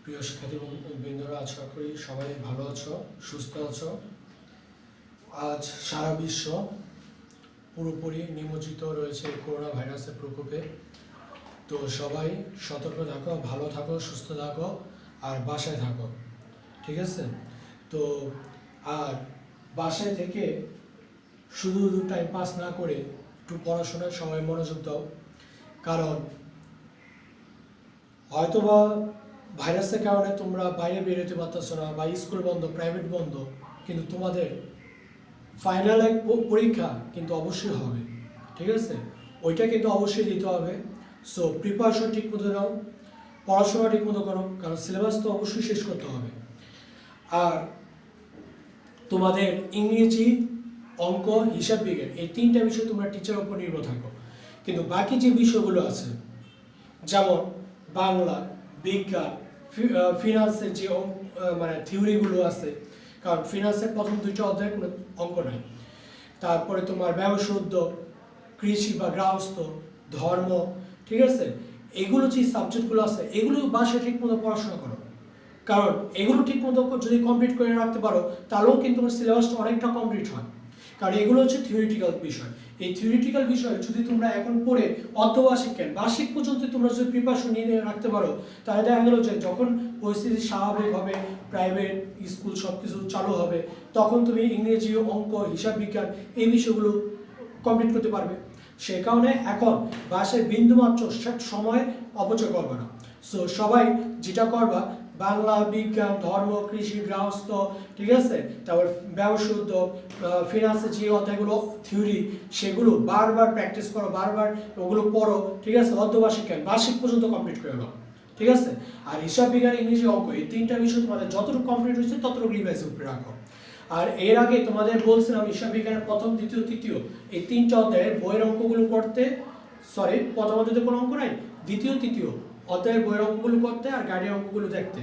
প্রিয় শিক্ষার্থী বৃন্দরা, আশা করি সবাই ভালো আছো, সুস্থ আছো। আজ সারা বিশ্ব পুরোপুরি নিমজ্জিত রয়েছে করোনা ভাইরাসের প্রকোপে। তো সবাই সতর্ক থাকো, ভালো থাকো, সুস্থ থাকো আর বাসায় থাকো, ঠিক আছে? তো আর বাসায় থেকে শুধু টাইম পাস না করে একটু পড়াশোনায় সবাই মনোযোগ দাও, কারণ হয়তোবা ভাইরাসের কারণে তোমরা বাইরে বেরোতে পারতেছো না বা স্কুল বন্ধ, প্রাইভেট বন্ধ, কিন্তু তোমাদের ফাইনাল এক পরীক্ষা কিন্তু অবশ্যই হবে, ঠিক আছে? ওইটা কিন্তু অবশ্যই দিতে হবে। সো প্রিপারেশন ঠিক মতো নাও, পড়াশোনা ঠিক মতো করো, কারণ সিলেবাস তো অবশ্যই শেষ করতে হবে। আর তোমাদের ইংরেজি, অঙ্ক, হিসাব বিজ্ঞান এই তিনটা বিষয় তোমরা টিচারের উপর নির্ভর থাকো, কিন্তু বাকি যে বিষয়গুলো আছে যেমন বাংলা, বিজ্ঞান, ফিনান্সের যে মানে থিওরিগুলো আছে, কারণ ফিনান্সের প্রথম দুইটা অধ্যায়ে কোনো অঙ্ক নাই। তারপরে তোমার ব্যবসা উদ্যোগ, কৃষি বা গৃহস্থ, ধর্ম, ঠিক আছে? এগুলো যে সাবজেক্টগুলো আছে এগুলো বাসায় ঠিক মতো পড়াশোনা করো, কারণ এগুলো ঠিক মতো যদি কমপ্লিট করে রাখতে পারো তাহলেও কিন্তু তোমার সিলেবাসটা অনেকটা কমপ্লিট হয়। কারণ এগুলো হচ্ছে থিওরিটিক্যাল বিষয়। এই থিওরিটিক্যাল বিষয় যদি তোমরা এখন পড়ে অর্ধবার্ষিক কেন বার্ষিক পর্যন্ত তোমরা যদি প্রিপারেশন নিয়ে রাখতে পারো, তাহলে দেখা গেলো যে যখন পরিস্থিতি স্বাভাবিক হবে, প্রাইভেট স্কুল সব কিছু চালু হবে, তখন তুমি ইংরেজি, অঙ্ক, হিসাব বিজ্ঞান এই বিষয়গুলো কমপ্লিট করতে পারবে। সেই কারণে এখন বাসায় বিন্দুমাত্র সময় অপচয় করবে না। সো সবাই যেটা করবা, বাংলা, বিজ্ঞান, ধর্ম, কৃষি, গৃহস্থ, ঠিক আছে, তারপর ব্যবসা উদ্যোগ, ফিনান্সের যে অধ্যায়গুলো থিওরি সেগুলো বারবার প্র্যাকটিস করো, বারবার ওগুলো পড়ো, ঠিক আছে? অর্ধবার্ষিক কেন বার্ষিক পর্যন্ত কমপ্লিট করে নাও, ঠিক আছে? আর হিসাব বিজ্ঞান, ইংরেজি, অঙ্ক এই তিনটা বিষয় তোমাদের যতটুকু কমপ্লিট হয়েছে ততটুকু রিভাইজ উপরে রাখো। আর এর আগে তোমাদের বলছিলাম হিসাব বিজ্ঞানের প্রথম, দ্বিতীয়, তৃতীয় এই তিনটা অধ্যায়ের বইয়ের অঙ্কগুলো করতে, প্রথম অধ্যায়তে কোনো অঙ্ক নাই, দ্বিতীয়, তৃতীয় অধ্যায়ের বইয়ের অঙ্কগুলো করতে আর গাড়ির অঙ্কগুলো দেখতে।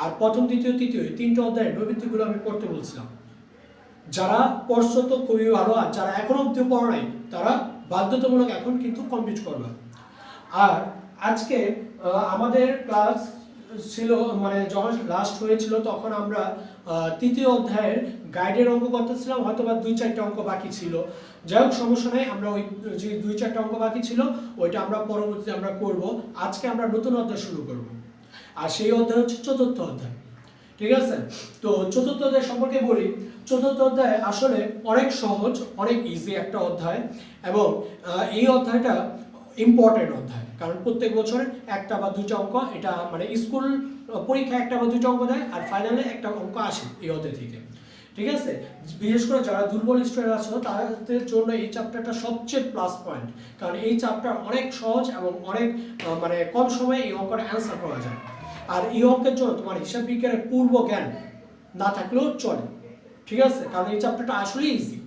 আর প্রথম, দ্বিতীয়, তৃতীয় এই তিনটা অধ্যায়ের নৈবিত্তিকগুলো আমি পড়তে বলছিলাম। যারা পড়ছো তো খুবই ভালো, আর যারা এখনো অব্দি পড়ো নাই তারা বাধ্যতামূলক এখন কিন্তু কমপ্লিট করবে। আর আজকে আমাদের ক্লাস ছিল, মানে যখন লাস্ট হয়েছিল তখন আমরা তৃতীয় অধ্যায়ের গাইডের অঙ্ক করতেছিলাম, হয়তো বা 2-4টা অঙ্ক বাকি ছিল। যাই হোক, সমস্যা নেই, আমরা ওই যে 2-4টা অঙ্ক বাকি ছিল ওইটা আমরা পরবর্তীতে আমরা করব। আজকে আমরা নতুন অধ্যায় শুরু করব, আর সেই অধ্যায় হচ্ছে চতুর্থ অধ্যায়, ঠিক আছে? তো চতুর্থ অধ্যায় সম্পর্কে বলি। চতুর্থ অধ্যায় আসলে অনেক সহজ, অনেক ইজি একটা অধ্যায়, এবং এই অধ্যায়টা ইম্পর্টেন্ট অধ্যায়, কারণ প্রত্যেক বছর একটা বা দুইটা অঙ্ক, এটা মানে স্কুল পরীক্ষা একটা বা দুইটা অঙ্ক দেয় আর ফাইনালে একটা অঙ্ক আসে এই অধ্যায় থেকে, ঠিক আছে? বিশেষ করে যারা দুর্বল স্টুডেন্ট আছে তাদের জন্য এই চ্যাপ্টারটা সবচেয়ে প্লাস পয়েন্ট, কারণ এই চ্যাপ্টার অনেক সহজ এবং অনেক মানে কম সময়ে এই অঙ্কটা অ্যান্সার করা যায়। আর এই অঙ্কের জন্য তোমার হিসাব বিজ্ঞানের পূর্ব জ্ঞান না থাকলেও চলে, ঠিক আছে? কারণ এই চ্যাপ্টারটা আসলেই ইজি।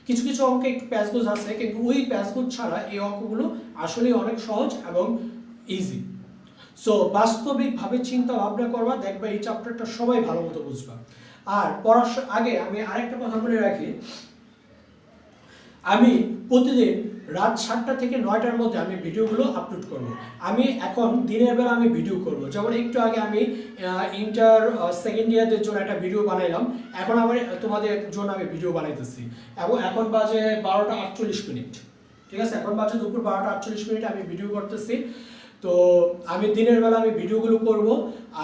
কিছু কিছু অঙ্কে একটু প্যাচগোজ আছে, কিন্তু ওই প্যাচগোজ ছাড়া এই অঙ্কগুলো আসলেই অনেক সহজ এবং ইজি। সো বাস্তবিকভাবে চিন্তা ভাবনা করবা, দেখবা এই চ্যাপ্টারটা সবাই ভালো মতো বুঝবা। আর পড়ার আগে আমি আরেকটা কথা বলে রাখি, আমি প্রতিদিন রাত 7টা থেকে 9টার মধ্যে আমি ভিডিওগুলো আপলোড করব। আমি এখন দিনের বেলা আমি ভিডিও করব, যেমন একটু আগে আমি ইন্টার সেকেন্ড ইয়ারদের জন্য একটা ভিডিও বানাইলাম, এখন আমার তোমাদের জন্য আমি ভিডিও বানাইতেছি, এবং এখন বাজে 12টা 48 মিনিট, ঠিক আছে? এখন বাজে দুপুর 12টা 48 মিনিট আমি ভিডিও করতেছি। তো আমি দিনের বেলা আমি ভিডিওগুলো করব,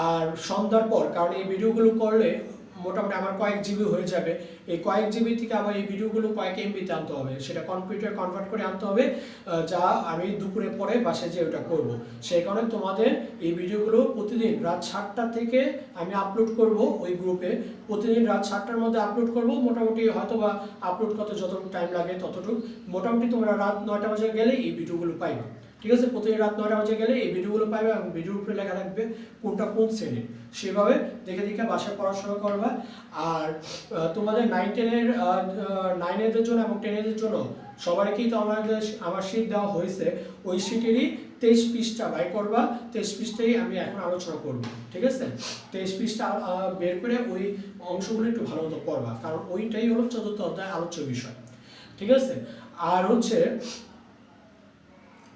আর সন্ধ্যার পর, কারণ এই ভিডিওগুলো করলে মোটামুটি আমার কয়েক জিবি হয়ে যাবে, এই কয়েক জিবি থেকে আবার এই ভিডিওগুলো কয়েক এমবিতে আনতে হবে, সেটা কম্পিউটার কনভার্ট করে আনতে হবে, যা আমি দুপুরের পরে বাসায় যেয়ে ওটা করব। সেই কারণে তোমাদের এই ভিডিওগুলো প্রতিদিন রাত 7টা থেকে আমি আপলোড করব ওই গ্রুপে, প্রতিদিন রাত 7টার মধ্যে আপলোড করব। মোটামুটি হয়তো বা আপলোড করতে যতটুকু টাইম লাগে ততটুকু, মোটামুটি তোমরা রাত 9টা বাজে গেলে এই ভিডিওগুলো পাইবা, ঠিক আছে? প্রতিদিন রাত 9টা বাজে গেলে এই ভিডিওগুলো পাবে, এবং ভিডিওর উপরে লেখা থাকবে কোনটা কোন শ্রেণীর, সেভাবে দেখে দেখে বাসায় পড়াশোনা করবা। আর তোমাদের 9-10-এর জন্য এবং 10-এর জন্য সবাইকেই তো আমার শীট দেওয়া হয়েছে, ওই শীটেরই 23 পৃষ্ঠা বাই করবা, 23 পৃষ্ঠাই আমি এখন আলোচনা করব, ঠিক আছে? 23 পৃষ্ঠা বের করে ওই অংশগুলো একটু ভালো মতো পড়বা, কারণ ওইটাই হলো চতুর্থ অধ্যায় আলোচ্য বিষয়, ঠিক আছে? আর হচ্ছে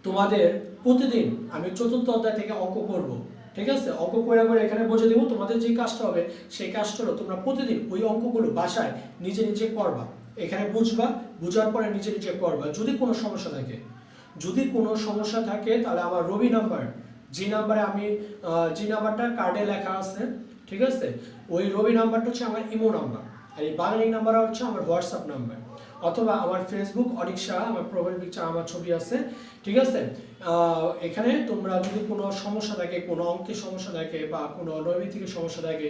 তোমাদের প্রতিদিন আমি চতুর্থ অধ্যায় থেকে অঙ্ক করব, ঠিক আছে, অঙ্ক করে করে এখানে বুঝে দিব। তোমাদের যে কাজটা হবে সেই কাজটা হলো তোমরা প্রতিদিন ওই অঙ্কগুলো বাসায় নিজে নিজে করবা, এখানে বুঝবা, বুঝার পরে নিজে নিজে করবা। যদি কোনো সমস্যা থাকে, তাহলে আমার রবি নাম্বার, যে নাম্বারে আমি যে নাম্বারটা কার্ডে লেখা আছে, ঠিক আছে, ওই রবি নাম্বারটা হচ্ছে আমার ইমো নাম্বার, আর এই বাংলালিঙ্ক নাম্বার হচ্ছে আমার হোয়াটসঅ্যাপ নাম্বার, অথবা আমার ফেসবুক অনিক শাহ, আমার প্রোফাইল পিকচার, আমার ছবি আছে, ঠিক আছে। এখানে তোমরা যদি কোনো সমস্যা থাকে, কোনো অঙ্কের সমস্যা থাকে, বা কোনো নৈমিত্তিকের সমস্যা থাকে,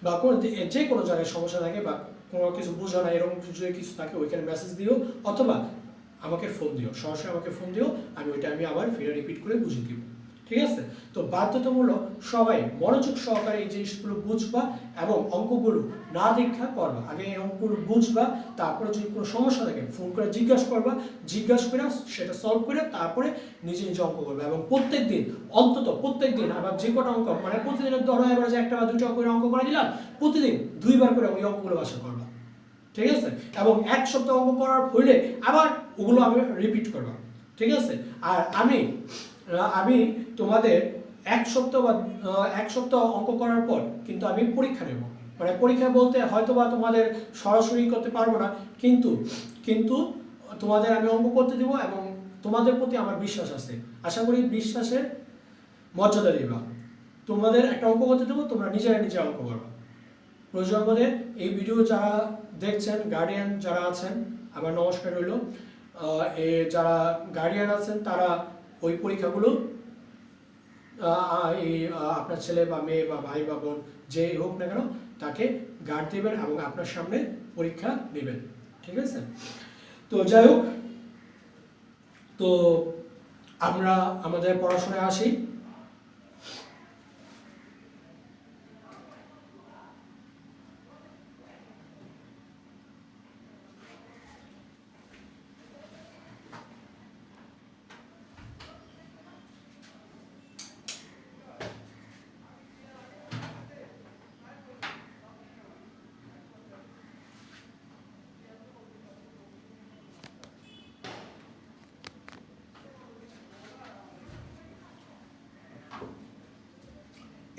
বা কোনো যে কোনো জায়গায় সমস্যা থাকে, বা কোনো কিছু বোঝো না এরকম যদি কিছু থাকে, ওইখানে মেসেজ দিও, অথবা আমাকে ফোন দিও, সরাসরি আমাকে ফোন দিও, আমি আবার ফিরে রিপিট করে বুঝিয়ে দিব, ঠিক আছে। তো বাধ্যতামূলক সবাই মনোযোগ সহকারে এই জিনিসগুলো বুঝবা এবং অঙ্কগুলো না দীক্ষা করবা। আগে এই অঙ্কগুলো বুঝবা, তারপরে যদি কোনো সমস্যা থাকে ফোন করে জিজ্ঞাসা করবা, জিজ্ঞাসা করে সেটা সলভ করে তারপরে নিজে নিজে অঙ্ক করবে। এবং প্রত্যেক দিন আবার যে কটা অঙ্ক, মানে প্রতিদিনের ধরো এবার যে একটা বা দুটো করে অঙ্ক করে দিলাম, প্রতিদিন 2বার করে ওই অঙ্কগুলো বাসা করবা, ঠিক আছে। এবং এক সপ্তাহ অঙ্ক করার হইলে আবার ওগুলো আমি রিপিট করবা, ঠিক আছে। আর আমি তোমাদের এক সপ্তাহ অঙ্ক করার পর কিন্তু আমি পরীক্ষা নেব। মানে পরীক্ষা বলতে হয়তো বা তোমাদের সরাসরি করতে পারবো না, কিন্তু তোমাদের আমি অঙ্ক করতে দেবো, এবং তোমাদের প্রতি আমার বিশ্বাস আছে। আশা করি বিশ্বাসের মর্যাদা দিবা। তোমাদের একটা অঙ্ক করতে দেবো, তোমরা নিজে অঙ্ক করবা। প্রয়োজন বোধে এই ভিডিও যারা দেখছেন, গার্ডিয়ান যারা আছেন, আমার নমস্কার রইল। যারা গার্ডিয়ান আছেন তারা ওই পরীক্ষাগুলো আপনার ছেলে বা মেয়ে বা ভাই বা বোন যে হোক না কেন তাকে গার্ড দেবেন এবং আপনার সামনে পরীক্ষা নেবেন, ঠিক আছে। তো যাই হোক, তো আমরা আমাদের পড়াশোনায় আসি।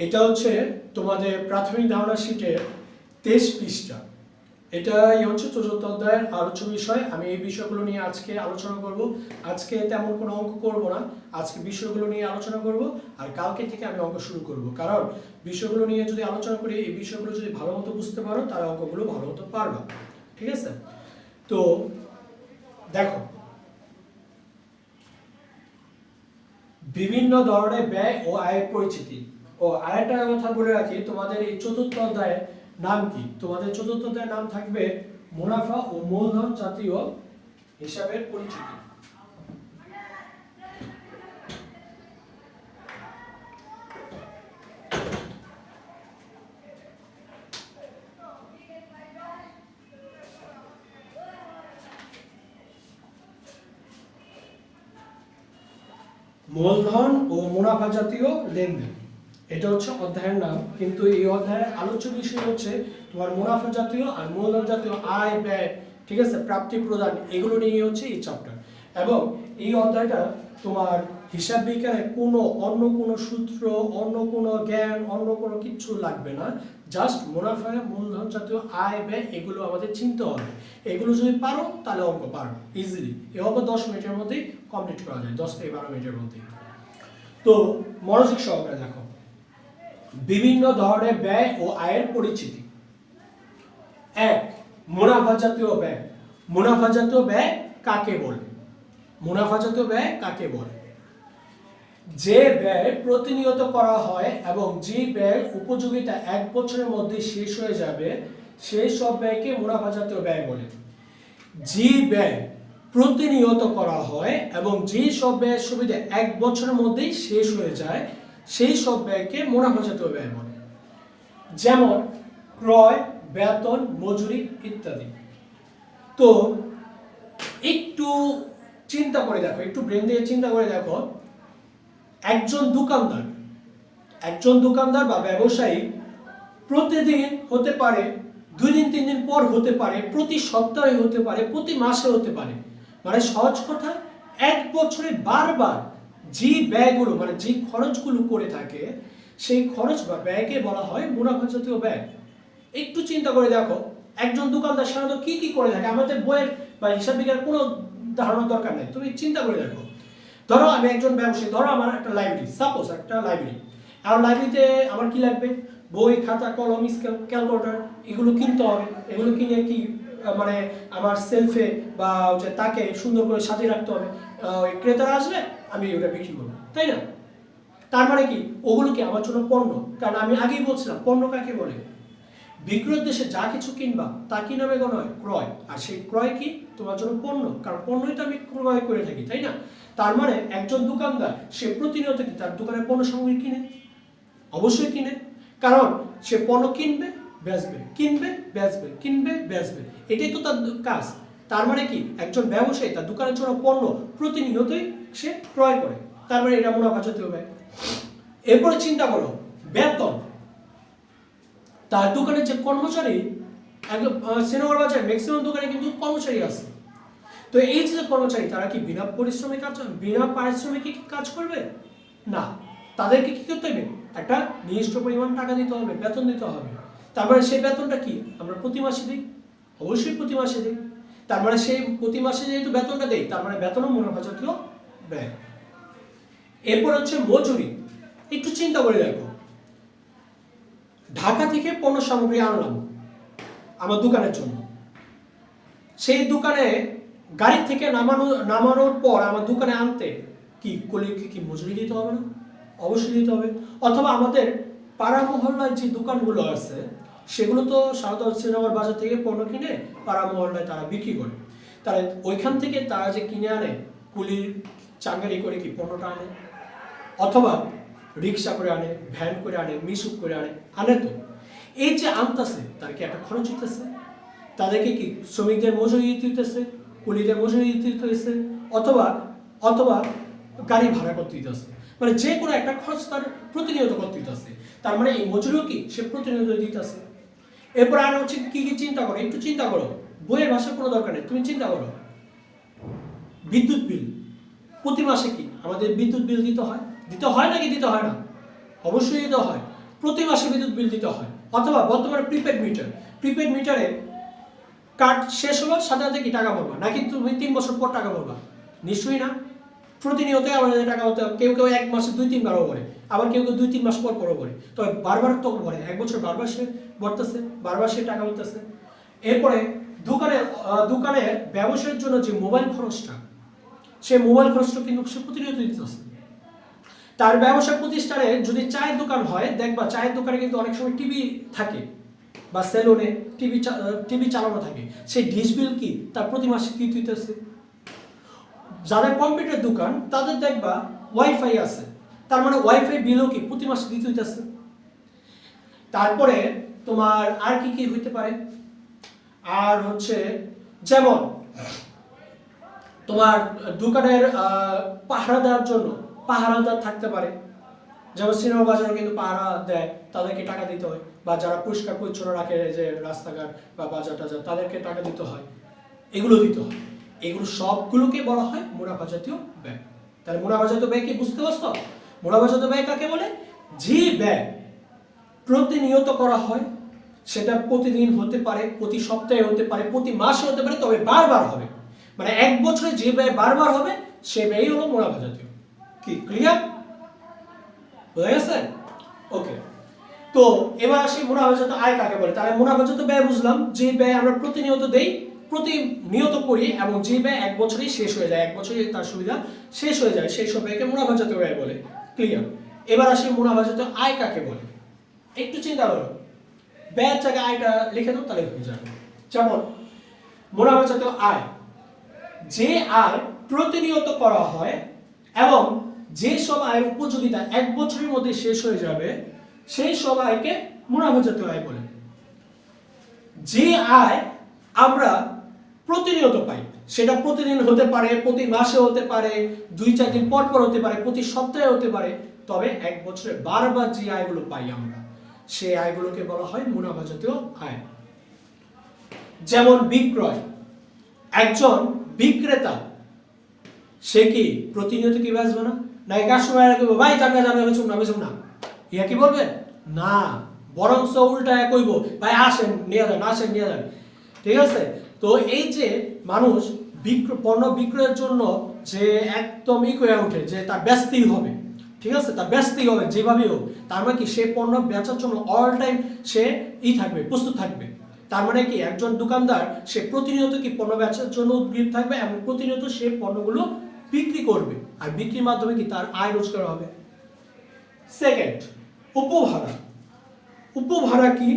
এটা হচ্ছে তোমাদের প্রাথমিক ধারণা শীটের 23 পৃষ্ঠা। এটাই হচ্ছে চতুর্থ অধ্যায়ের আলোচ্য বিষয়। আমি এই বিষয়গুলো নিয়ে আজকে আলোচনা করব। আজকে তেমন কোনো অঙ্ক করব না, আজকে বিষয়গুলো নিয়ে আলোচনা করব, আর কালকে থেকে আমি অঙ্ক শুরু করব। কারণ বিষয়গুলো নিয়ে যদি আলোচনা করি, এই বিষয়গুলো যদি ভালো মতো বুঝতে পারো তাহলে অঙ্কগুলো ভালো মতো পারবা, ঠিক আছে। তো দেখো, বিভিন্ন ধরনের ব্যয় ও আয়ের পরিচিতি। ও আরেকটা কথা বলে রাখি, তোমাদের এই চতুর্থ অধ্যায়ের নাম কি? তোমাদের চতুর্থ অধ্যায়ের নাম থাকবে মুনাফা ও মূলধন জাতীয় হিসাবের পরিচিতি। মূলধন ও মুনাফা জাতীয় লেনদেন, এটা হচ্ছে অধ্যায়ের নাম। কিন্তু এই অধ্যায়ের আলোচ্য বিষয় হচ্ছে তোমার মুনাফা জাতীয় আর মূলধন জাতীয় আয় ব্যয়, ঠিক আছে, প্রাপ্তি প্রদান, এগুলো নিয়ে হচ্ছে এই চ্যাপ্টার। এবং এই অধ্যায়টা তোমার হিসাব বিজ্ঞানে অন্য কোনো সূত্র, অন্য কোনো জ্ঞান, অন্য কোনো কিচ্ছু লাগবে না। জাস্ট মুনাফা, মূলধন জাতীয় আয় ব্যয় এগুলো আমাদের চিনতে হবে। এগুলো যদি পারো তাহলে অঙ্ক পারো ইজিলি। এই অঙ্ক 10 মিনিটের মধ্যেই কমপ্লিট করা যায়, 10 থেকে 12 মিনিটের মধ্যে। তো মনোযোগ সহকারে দেখো, বিভিন্ন ধরনের ব্যয় ও আয়ের পরিচিতি। 1. মুনাফা জাতীয় ব্যয়। মুনাফা জাতীয় ব্যয় কাকে বলে? মুনাফা জাতীয় ব্যয় কাকে বলে? যে ব্যয় প্রতিনিয়ত করা হয় এবং যে ব্যয়ের উপযোগিতা 1 বছরের মধ্যে শেষ হয়ে যাবে, সেই সব ব্যয়কে মুনাফা জাতীয় ব্যয় বলে। যে ব্যয় প্রতিনিয়ত করা হয় এবং যে সব ব্যয়ের সুবিধা 1 বছরের মধ্যেই শেষ হয়ে যায়, সেই সব ব্যয়কে মুনাফা জাতীয় ব্যয় বলে। যেমন ক্রয়, বেতন, মজুরি ইত্যাদি। তো একটু চিন্তা করে দেখো, একটু ব্রেন দিয়ে চিন্তা করে দেখো, একজন দোকানদার বা ব্যবসায়ী প্রতিদিন হতে পারে, 2 দিন 3 দিন পর হতে পারে, প্রতি সপ্তাহে হতে পারে, প্রতি মাসে হতে পারে, মানে সহজ কথা 1 বছরে বারবার যে ব্যয়গুলো, মানে যে খরচগুলো করে থাকে, সেই খরচ বা ব্যয়কে বলা হয় মুনাফা জাতীয় ব্যয়। একটু চিন্তা করে দেখো, একজন দোকানদার সাধারণত কি কি করে থাকে, আমাদের বইয়ের বা হিসাব বিজ্ঞানের কোনো ধারণার দরকার নেই, তুমি চিন্তা করে দেখো। ধরো আমি একজন ব্যবসায়ী, ধরো আমার একটা লাইব্রেরি, সাপোজ একটা লাইব্রেরি, আর লাইব্রেরিতে আমার কি লাগবে, বই, খাতা, কলম, স্কেল, ক্যালকুলেটর, এগুলো কিনতে হবে। এগুলো কিনে কি মানে আমার সেলফে বা হচ্ছে তাকে সুন্দর করে সাজিয়ে রাখতে হবে, ওই ক্রেতারা আসবে আমি ওটা বিক্রি করবো, তাই না? তার মানে কি ওগুলো কি আমার জন্য পণ্য? কারণ আমি আগেই বলছিলাম পণ্য কাকে বলে, বিক্রয়ের দেশে যা কিছু কিনবা তা কি নামে গণ্য হয়? ক্রয়। আর সেই ক্রয় কি তোমার জন্য পণ্য, কারণ পণ্যই তো আমি ক্রয় করে থাকি, তাই না? তার মানে একজন দোকানদার সে প্রতিনিয়ত কি তার দোকানের পণ্য সামগ্রী কিনে? অবশ্যই কিনে, কারণ সে পণ্য কিনবে বেচবে, কিনবে বেচবে, কিনবে বেচবে, এটাই তো তার কাজ। তার মানে কি একজন ব্যবসায়ী তার দোকানের জন্য পণ্য প্রতিনিয়তই সে ক্রয় করে, তার মানে এটা মুনাফা জাতীয় ব্যয়। এরপরে চিন্তা করো বেতন। তার দোকানের যে কর্মচারী, একদম শ্রীনগর বাজারে ম্যাক্সিমাম দোকানে কিন্তু কর্মচারী আছে, তো এই যে কর্মচারী তারা কি বিনা পরিশ্রমে কাজ, বিনা পারিশ্রমিকে কি কাজ করবে? না, তাদেরকে কি করতে হবে? একটা নির্দিষ্ট পরিমাণ টাকা দিতে হবে, বেতন দিতে হবে। তার মানে সেই বেতনটা কি আমরা প্রতি মাসে দিই? অবশ্যই প্রতি মাসে দিই। তার মানে সেই প্রতি মাসে যেহেতু বেতনটা দেই, তার মানে বেতনও মুনাফা জাতীয় ব্যয়। এরপর হচ্ছে মজুরি। একটু চিন্তা করে দেখো, ঢাকা থেকে পণ্য সামগ্রী আনলাম আমার দোকানের জন্য, সেই দোকানে গাড়ি থেকে নামানোর পর আমার দোকানে আনতে কি মজুরি দিতে হবে না? অবশ্যই দিতে হবে। অথবা আমাদের পাড়া মহল্লায় যে দোকানগুলো আছে সেগুলো তো সাধারণত শ্রীনগর বাজার থেকে পণ্য কিনে পাড়া মহল্লায় তারা বিক্রি করে, তারা ওইখান থেকে তারা যে কিনে আনে কুলির চাঙ্গারি করে কি পণ্যটা আনে, অথবা রিক্সা করে আনে, ভ্যান করে আনে, মিশুক করে আনে তো এই যে আনতেছে তার কি একটা খরচ দিতেছে, তাদেরকে কি শ্রমিকদের মজুরি দিতে হইতেছে, কুলিদের মজুরি দিতে হইতেছে, অথবা অথবা গাড়ি ভাড়া করতে দিতেছে, মানে যে কোনো একটা খরচ তার প্রতিনিয়ত করতে দিতেছে। তার মানে এই মজুরিও কি সে প্রতিনিয়ত দিতেছে। এরপর আর হচ্ছে কি কি চিন্তা করো, একটু চিন্তা করো, বইয়ের ভাষার কোনো দরকার নেই, তুমি চিন্তা করো বিদ্যুৎ বিল। প্রতি মাসে কি আমাদের বিদ্যুৎ বিল দিতে হয়? দিতে হয় নাকি দিতে হয় না? অবশ্যই দিতে হয়, প্রতি মাসে বিদ্যুৎ বিল দিতে হয়। অথবা বর্তমানে প্রিপেড মিটারে কার্ড শেষ হলো সাথে সাথে কি টাকা ভরবা, নাকি তুমি 3 বছর পর টাকা ভরবা? নিশ্চয়ই না, প্রতিনিয়তই আমাদের টাকা হতে, কেউ কেউ 1 মাসে 2-3 বারও ভরে, আবার কেউ কেউ 2-3 মাস পর পরও ভরে, তবে বারবার তো ভরে, 1 বছর বারবার সে ভরতেছে, বারবার সে টাকা ভরতেছে। এরপরে দোকানের ব্যবসায়ের জন্য যে মোবাইল খরচটা, সে মোবাইল খরচটা কিন্তু সে প্রতিনিয়ত দিতেছে। তার ব্যবসা প্রতিষ্ঠানে যদি চায়ের দোকান হয়, দেখবা চায়ের দোকানে কিন্তু অনেক সময় টিভি থাকে বা সেলুনে টিভি চালানো থাকে, সেই ডিশ বিল কি তার প্রতি মাসে কি দিতেছে। যাদের কম্পিউটার দোকান তাদের দেখবা ওয়াইফাই আছে, তার মানে ওয়াইফাই বিলও কি প্রতি মাসে দিতে হইতেছে। তারপরে তোমার আর কি কি হইতে পারে, আর হচ্ছে যেমন তোমার দোকানের পাহারা দেওয়ার জন্য পাহারাদার থাকতে পারে, যেমন শ্রীনগর বাজারে কিন্তু পাহারা দেয়, তাদেরকে টাকা দিতে হয়, বা যারা পরিষ্কার পরিচ্ছন্ন রাখে যে রাস্তাঘাট বা বাজার টাজার, তাদেরকে টাকা দিতে হয়, এগুলো দিতে হয়। এগুলো সবগুলোকে বলা হয় মুনাফা জাতীয় ব্যয়। তাহলে মুনাফা জাতীয় ব্যয় কি বুঝতে পারছো? মুনাফা জাতীয় ব্যয় কাকে বলে? যে ব্যয় প্রতিনিয়ত করা হয়, সেটা প্রতিদিন হতে পারে, প্রতি সপ্তাহে হতে পারে, প্রতি মাসে হতে পারে, তবে বারবার হবে। মানে 1 বছরে যে ব্যয় বারবার হবে সে ব্যয়ই হলো মুনাফা জাতীয়। কি ক্লিয়ার? বোঝা গেছে? ওকে, তো এবার আসি মুনাফা জাতীয় আয় কাকে বলে। তাহলে মুনাফা জাতীয় ব্যয় বুঝলাম, যে ব্যয় আমরা প্রতিনিয়ত দেই, প্রতিনিয়ত করি, এবং যে ব্যয় 1 বছরেই শেষ হয়ে যায়, 1 বছরে তার সুবিধা শেষ হয়ে যায়, সেই সব ব্যয়কে মুনাফা জাতীয় ব্যয় বলে। ক্লিয়ার? এবার আসি মুনাফা জাতীয় আয় কাকে বলে। একটু চিন্তা করো, ব্যয়ের জায়গায় আয়টা লিখে দাও, তাহলে হয়ে যাবে। যেমন মুনাফা জাতীয় আয়, যে আয় প্রতিনিয়ত করা হয় এবং যে সব আয়ের উপযোগিতা 1 বছরের মধ্যে শেষ হয়ে যাবে, সেই সব আয়কে মুনাফা জাতীয় আয় বলে। যে আয় আমরা প্রতিনিয়ত পাই, সেটা প্রতিদিন হতে পারে, প্রতি মাসে হতে পারে, 2-4 দিন পর পর হতে পারে, প্রতি সপ্তাহে হতে পারে, তবে 1 বছরে বারবার যে আয়গুলো পাই আমরা, সেই আয়গুলোকে বলা হয় মুনাফা জাতীয় আয়। যেমন বিক্রয়, একজন বিক্রেতা সে কি প্রতিনিয়ত কি বেচবে না, নাকি কাস্টমার ভাই জানবে বেচুম না, ইয়া কি বলবে না, বরং উল্টায় কইব ভাই আসেন নিয়ে যান, আসেন নিয়ে যান। ঠিক আছে? তো এই যে মানুষ পণ্য বিক্রয়ের জন্য যে একদম হয়ে ওঠে যে তার ব্যস্তই হবে, ঠিক আছে, তার ব্যস্তই হবে যেভাবেই হোক, তার মানে কি সে পণ্য বেচার জন্য অল টাইম সে থাকবে, প্রস্তুত থাকবে। তার মানে কি একজন দোকানদার সে প্রতিনিয়ত কি পণ্য বেচার জন্য উদ্গ্রীব থাকবে এবং প্রতিনিয়ত সে পণ্যগুলো বিক্রি করবে, আর বিক্রির মাধ্যমে কি তার আয় রোজগার হবে। সেকেন্ড, উপভাড়া। উপভাড়া কি?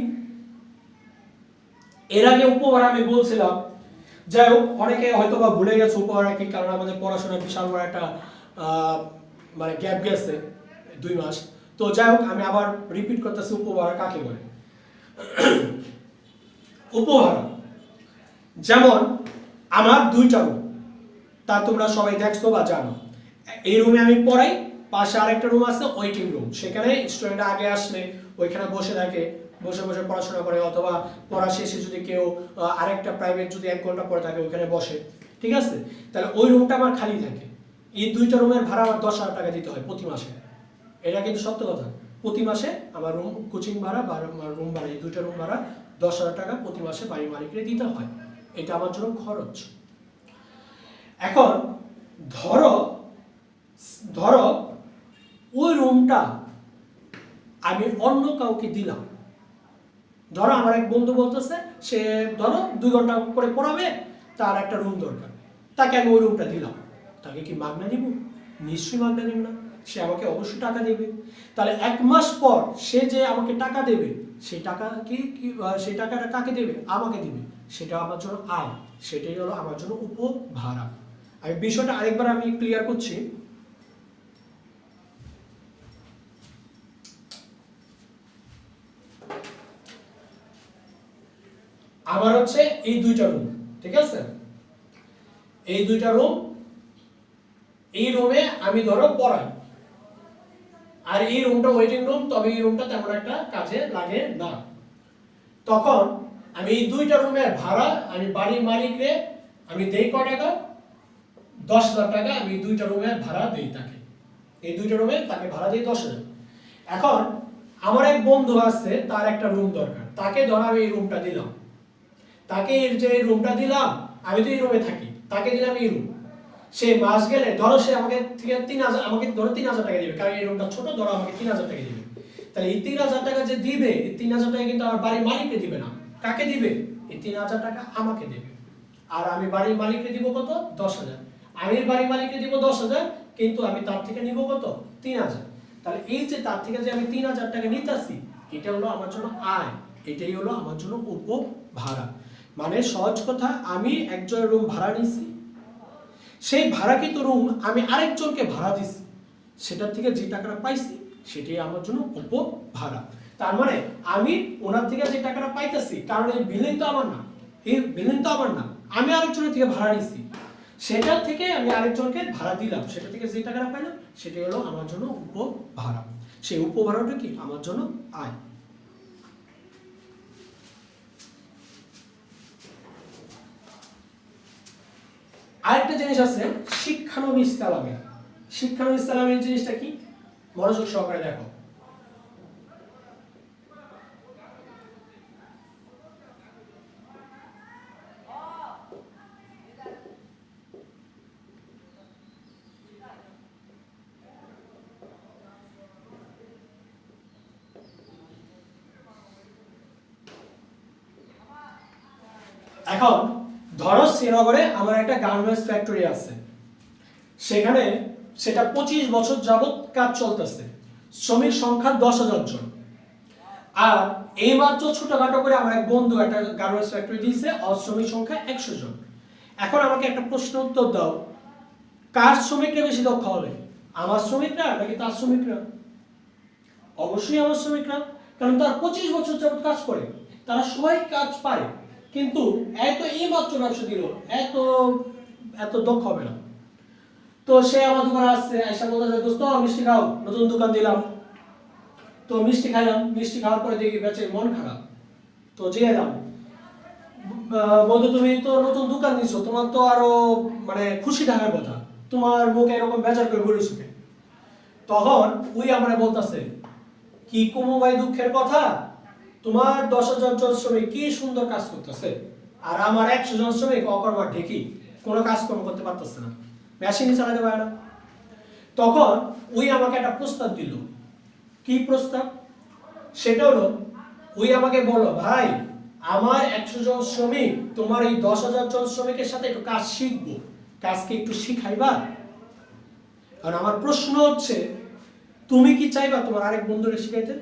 এর আগে উপভাড়া আমি বলছিলাম, যাই হোক অনেকে হয়তো বা ভুলে গেছে উপভাড়া কি, কারণ আমাদের পড়াশোনার বিশাল বড় একটা মানে গ্যাপ গেছে 2 মাস। তো যাই হোক আমি আবার রিপিট করতেছি, উপভাড়া কাকে বলে। উপভাড়া যেমন আমার 2টা রুম, তা তোমরা সবাই দেখছো বা জানো। এই রুমে আমি পড়াই, পাশে আরেকটা রুম আছে ওয়েটিং রুম, সেখানে স্টুডেন্ট আগে আসলে ওইখানে বসে থাকে, বসে বসে পড়াশোনা করে, অথবা পড়া শেষে যদি কেউ আরেকটা প্রাইভেট যদি 1 ঘন্টা পড়ে থাকে ওইখানে বসে। ঠিক আছে? তাহলে ওই রুমটা আমার খালি থাকে। এই 2টা রুমের ভাড়া আমার 10,000 টাকা দিতে হয় প্রতি মাসে। এটা কিন্তু সত্য কথা। প্রতি মাসে আমার রুম কোচিং ভাড়া বা আমার রুম ভাড়া, এই 2টা রুম ভাড়া 10,000 টাকা প্রতি মাসে বাড়ির মালিককে দিতে হয়। এটা আমার জন্য খরচ। এখন ধরো ওই রুমটা আমি অন্য কাউকে দিলাম। ধরো আমার এক বন্ধু বলতেছে সে ধরো 2 ঘন্টা করে পড়াবে, তার একটা রুম দরকার, তাকে আমি ওই রুমটা দিলাম। তাকে কি মাগনা দিব? নিশ্চয়ই মাগনা দিব না, সে আমাকে অবশ্যই টাকা দেবে। তাহলে 1 মাস পর সে যে আমাকে টাকা দেবে, সেই টাকা সেই টাকাটা কাকে দেবে? আমাকে দিবে। সেটা আমার জন্য আয়, সেটাই হলো আমার জন্য উপভাড়া। আমি বিষয়টা আরেকবার আমি ক্লিয়ার করছি। আমার হচ্ছে এই 2টা রুম, ঠিক আছে, এই 2টা রুম, এই রুমে আমি ধরো পড়াই, আর এই রুমটা ওয়েটিং রুম, তবে এই রুমটা তেমন একটা কাজে লাগে না। তখন আমি এই 2টা রুমের ভাড়া আমি বাড়ির মালিককে আমি দেই কত টাকা? 10,000 টাকা আমি 2টা রুমের ভাড়া দেই তাকে। এই 2টা রুমে তাকে ভাড়া দেই 10,000। এখন আমার এক বন্ধু আছে, তার একটা রুম দরকার, তাকে ধরো আমি এই রুমটা দিলাম। তাকে এর যে রুমটা দিলাম, আমি তো এই রুমে থাকি, তাকে দিলাম এই রুম। সে মাস গেলে ধরো সে আমাকে থেকে 3,000, আমাকে ধরো 3,000 টাকা দিবে, কারণ এই রুমটা ছোট, ধরো আমাকে 3,000 টাকা দিবে। তাহলে এই 3,000 টাকা যে দিবে, এই 3,000 টাকা কিন্তু আমার বাড়ির মালিককে দিবে না। কাকে দিবে? এই 3,000 টাকা আমাকে দেবে। আর আমি বাড়ির মালিককে দিব কত? 10,000। আমি বাড়ির মালিককে দিব 10,000, কিন্তু আমি তার থেকে নিব কত? 3,000। তাহলে এই যে তার থেকে যে আমি 3,000 টাকা নিতেছি, এটা হলো আমার জন্য আয়, এটাই হলো আমার জন্য উপভাড়া। মানে সহজ কথা, আমি একজনের রুম ভাড়া নিছি, সেই ভাড়াকৃত রুম আমি আরেকজনকে ভাড়া দিছি, সেটার থেকে যে টাকাটা পাইছি সেটাই আমার জন্য উপভাড়া। তার মানে আমি ওনার থেকে যে টাকাটা পাইতেছি, কারণ এই বিল্ডিং তো আমার না, এই বিল্ডিং তো আমার না, আমি আরেকজনের থেকে ভাড়া নিছি, সেটার থেকে আমি আরেকজনকে ভাড়া দিলাম, সেটা থেকে যে টাকাটা পাইলাম সেটাই হলো আমার জন্য উপভাড়া। সেই উপভাড়াটা কি আমার জন্য আয়। আরেকটা জিনিস আছে শিক্ষানবিশ সালামে। শিক্ষানবিশ সালামের জিনিসটা কি? মনোযোগ সহকারে দেখো। এখন ধরো শ্রীনগরে আমার একটা গার্মেন্টস ফ্যাক্টরি আছে, সেখানে সেটা 25 বছর যাবত কাজ চলতেছে, শ্রমিক সংখ্যা 10,000 জন। আর এই মাত্র ছোটখাটো করে আমার এক বন্ধু একটা গার্মেন্টস ফ্যাক্টরি দিয়েছে, আর শ্রমিক সংখ্যা 100 জন। এখন আমাকে একটা প্রশ্ন উত্তর দাও, কার শ্রমিকরা বেশি দক্ষ হবে? আমার শ্রমিকরা নাকি তার শ্রমিকরা? অবশ্যই আমার শ্রমিকরা, কারণ তারা 25 বছর যাবত কাজ করে, তারা সবাই কাজ পারে। কিন্তু এত এই মাত্র ব্যবসা দিল, এত এত দক্ষ হবে না। তো সে আমার দোকানে আসছে, এসে বলতেছে দোস্ত মিষ্টি খাও, নতুন দোকান দিলাম। তো মিষ্টি খাইলাম, মিষ্টি খাওয়ার পরে দেখি বেচে মন খারাপ। তো যেয়ে এলাম, বন্ধু তুমি তো নতুন দোকান দিছো, তোমার তো আরো মানে খুশি থাকার কথা, তোমার মুখে এরকম বেচার করে বলিস। তখন ওই আমার বলতেছে কি কুমু ভাই দুঃখের কথা, তোমার 10,000 জন শ্রমিক কি সুন্দর কাজ করতেছে, আর আমার 100 জন শ্রমিক অকর্মার ঢেকি, কোনো কাজকর্ম করতে পারতেছে না, মেশিনই চালাতে পারে না। তখন ওই আমাকে একটা প্রস্তাব দিল। কি প্রস্তাব? সেটা হলো ওই আমাকে বলল, ভাই আমার 100 জন শ্রমিক তোমার এই 10,000 জন শ্রমিকের সাথে একটু কাজ শিখবো, কাজকে একটু শিখাইবা? আর আমার প্রশ্ন হচ্ছে, তুমি কি চাইবা তোমার আরেক বন্ধুকে শিখাইতে?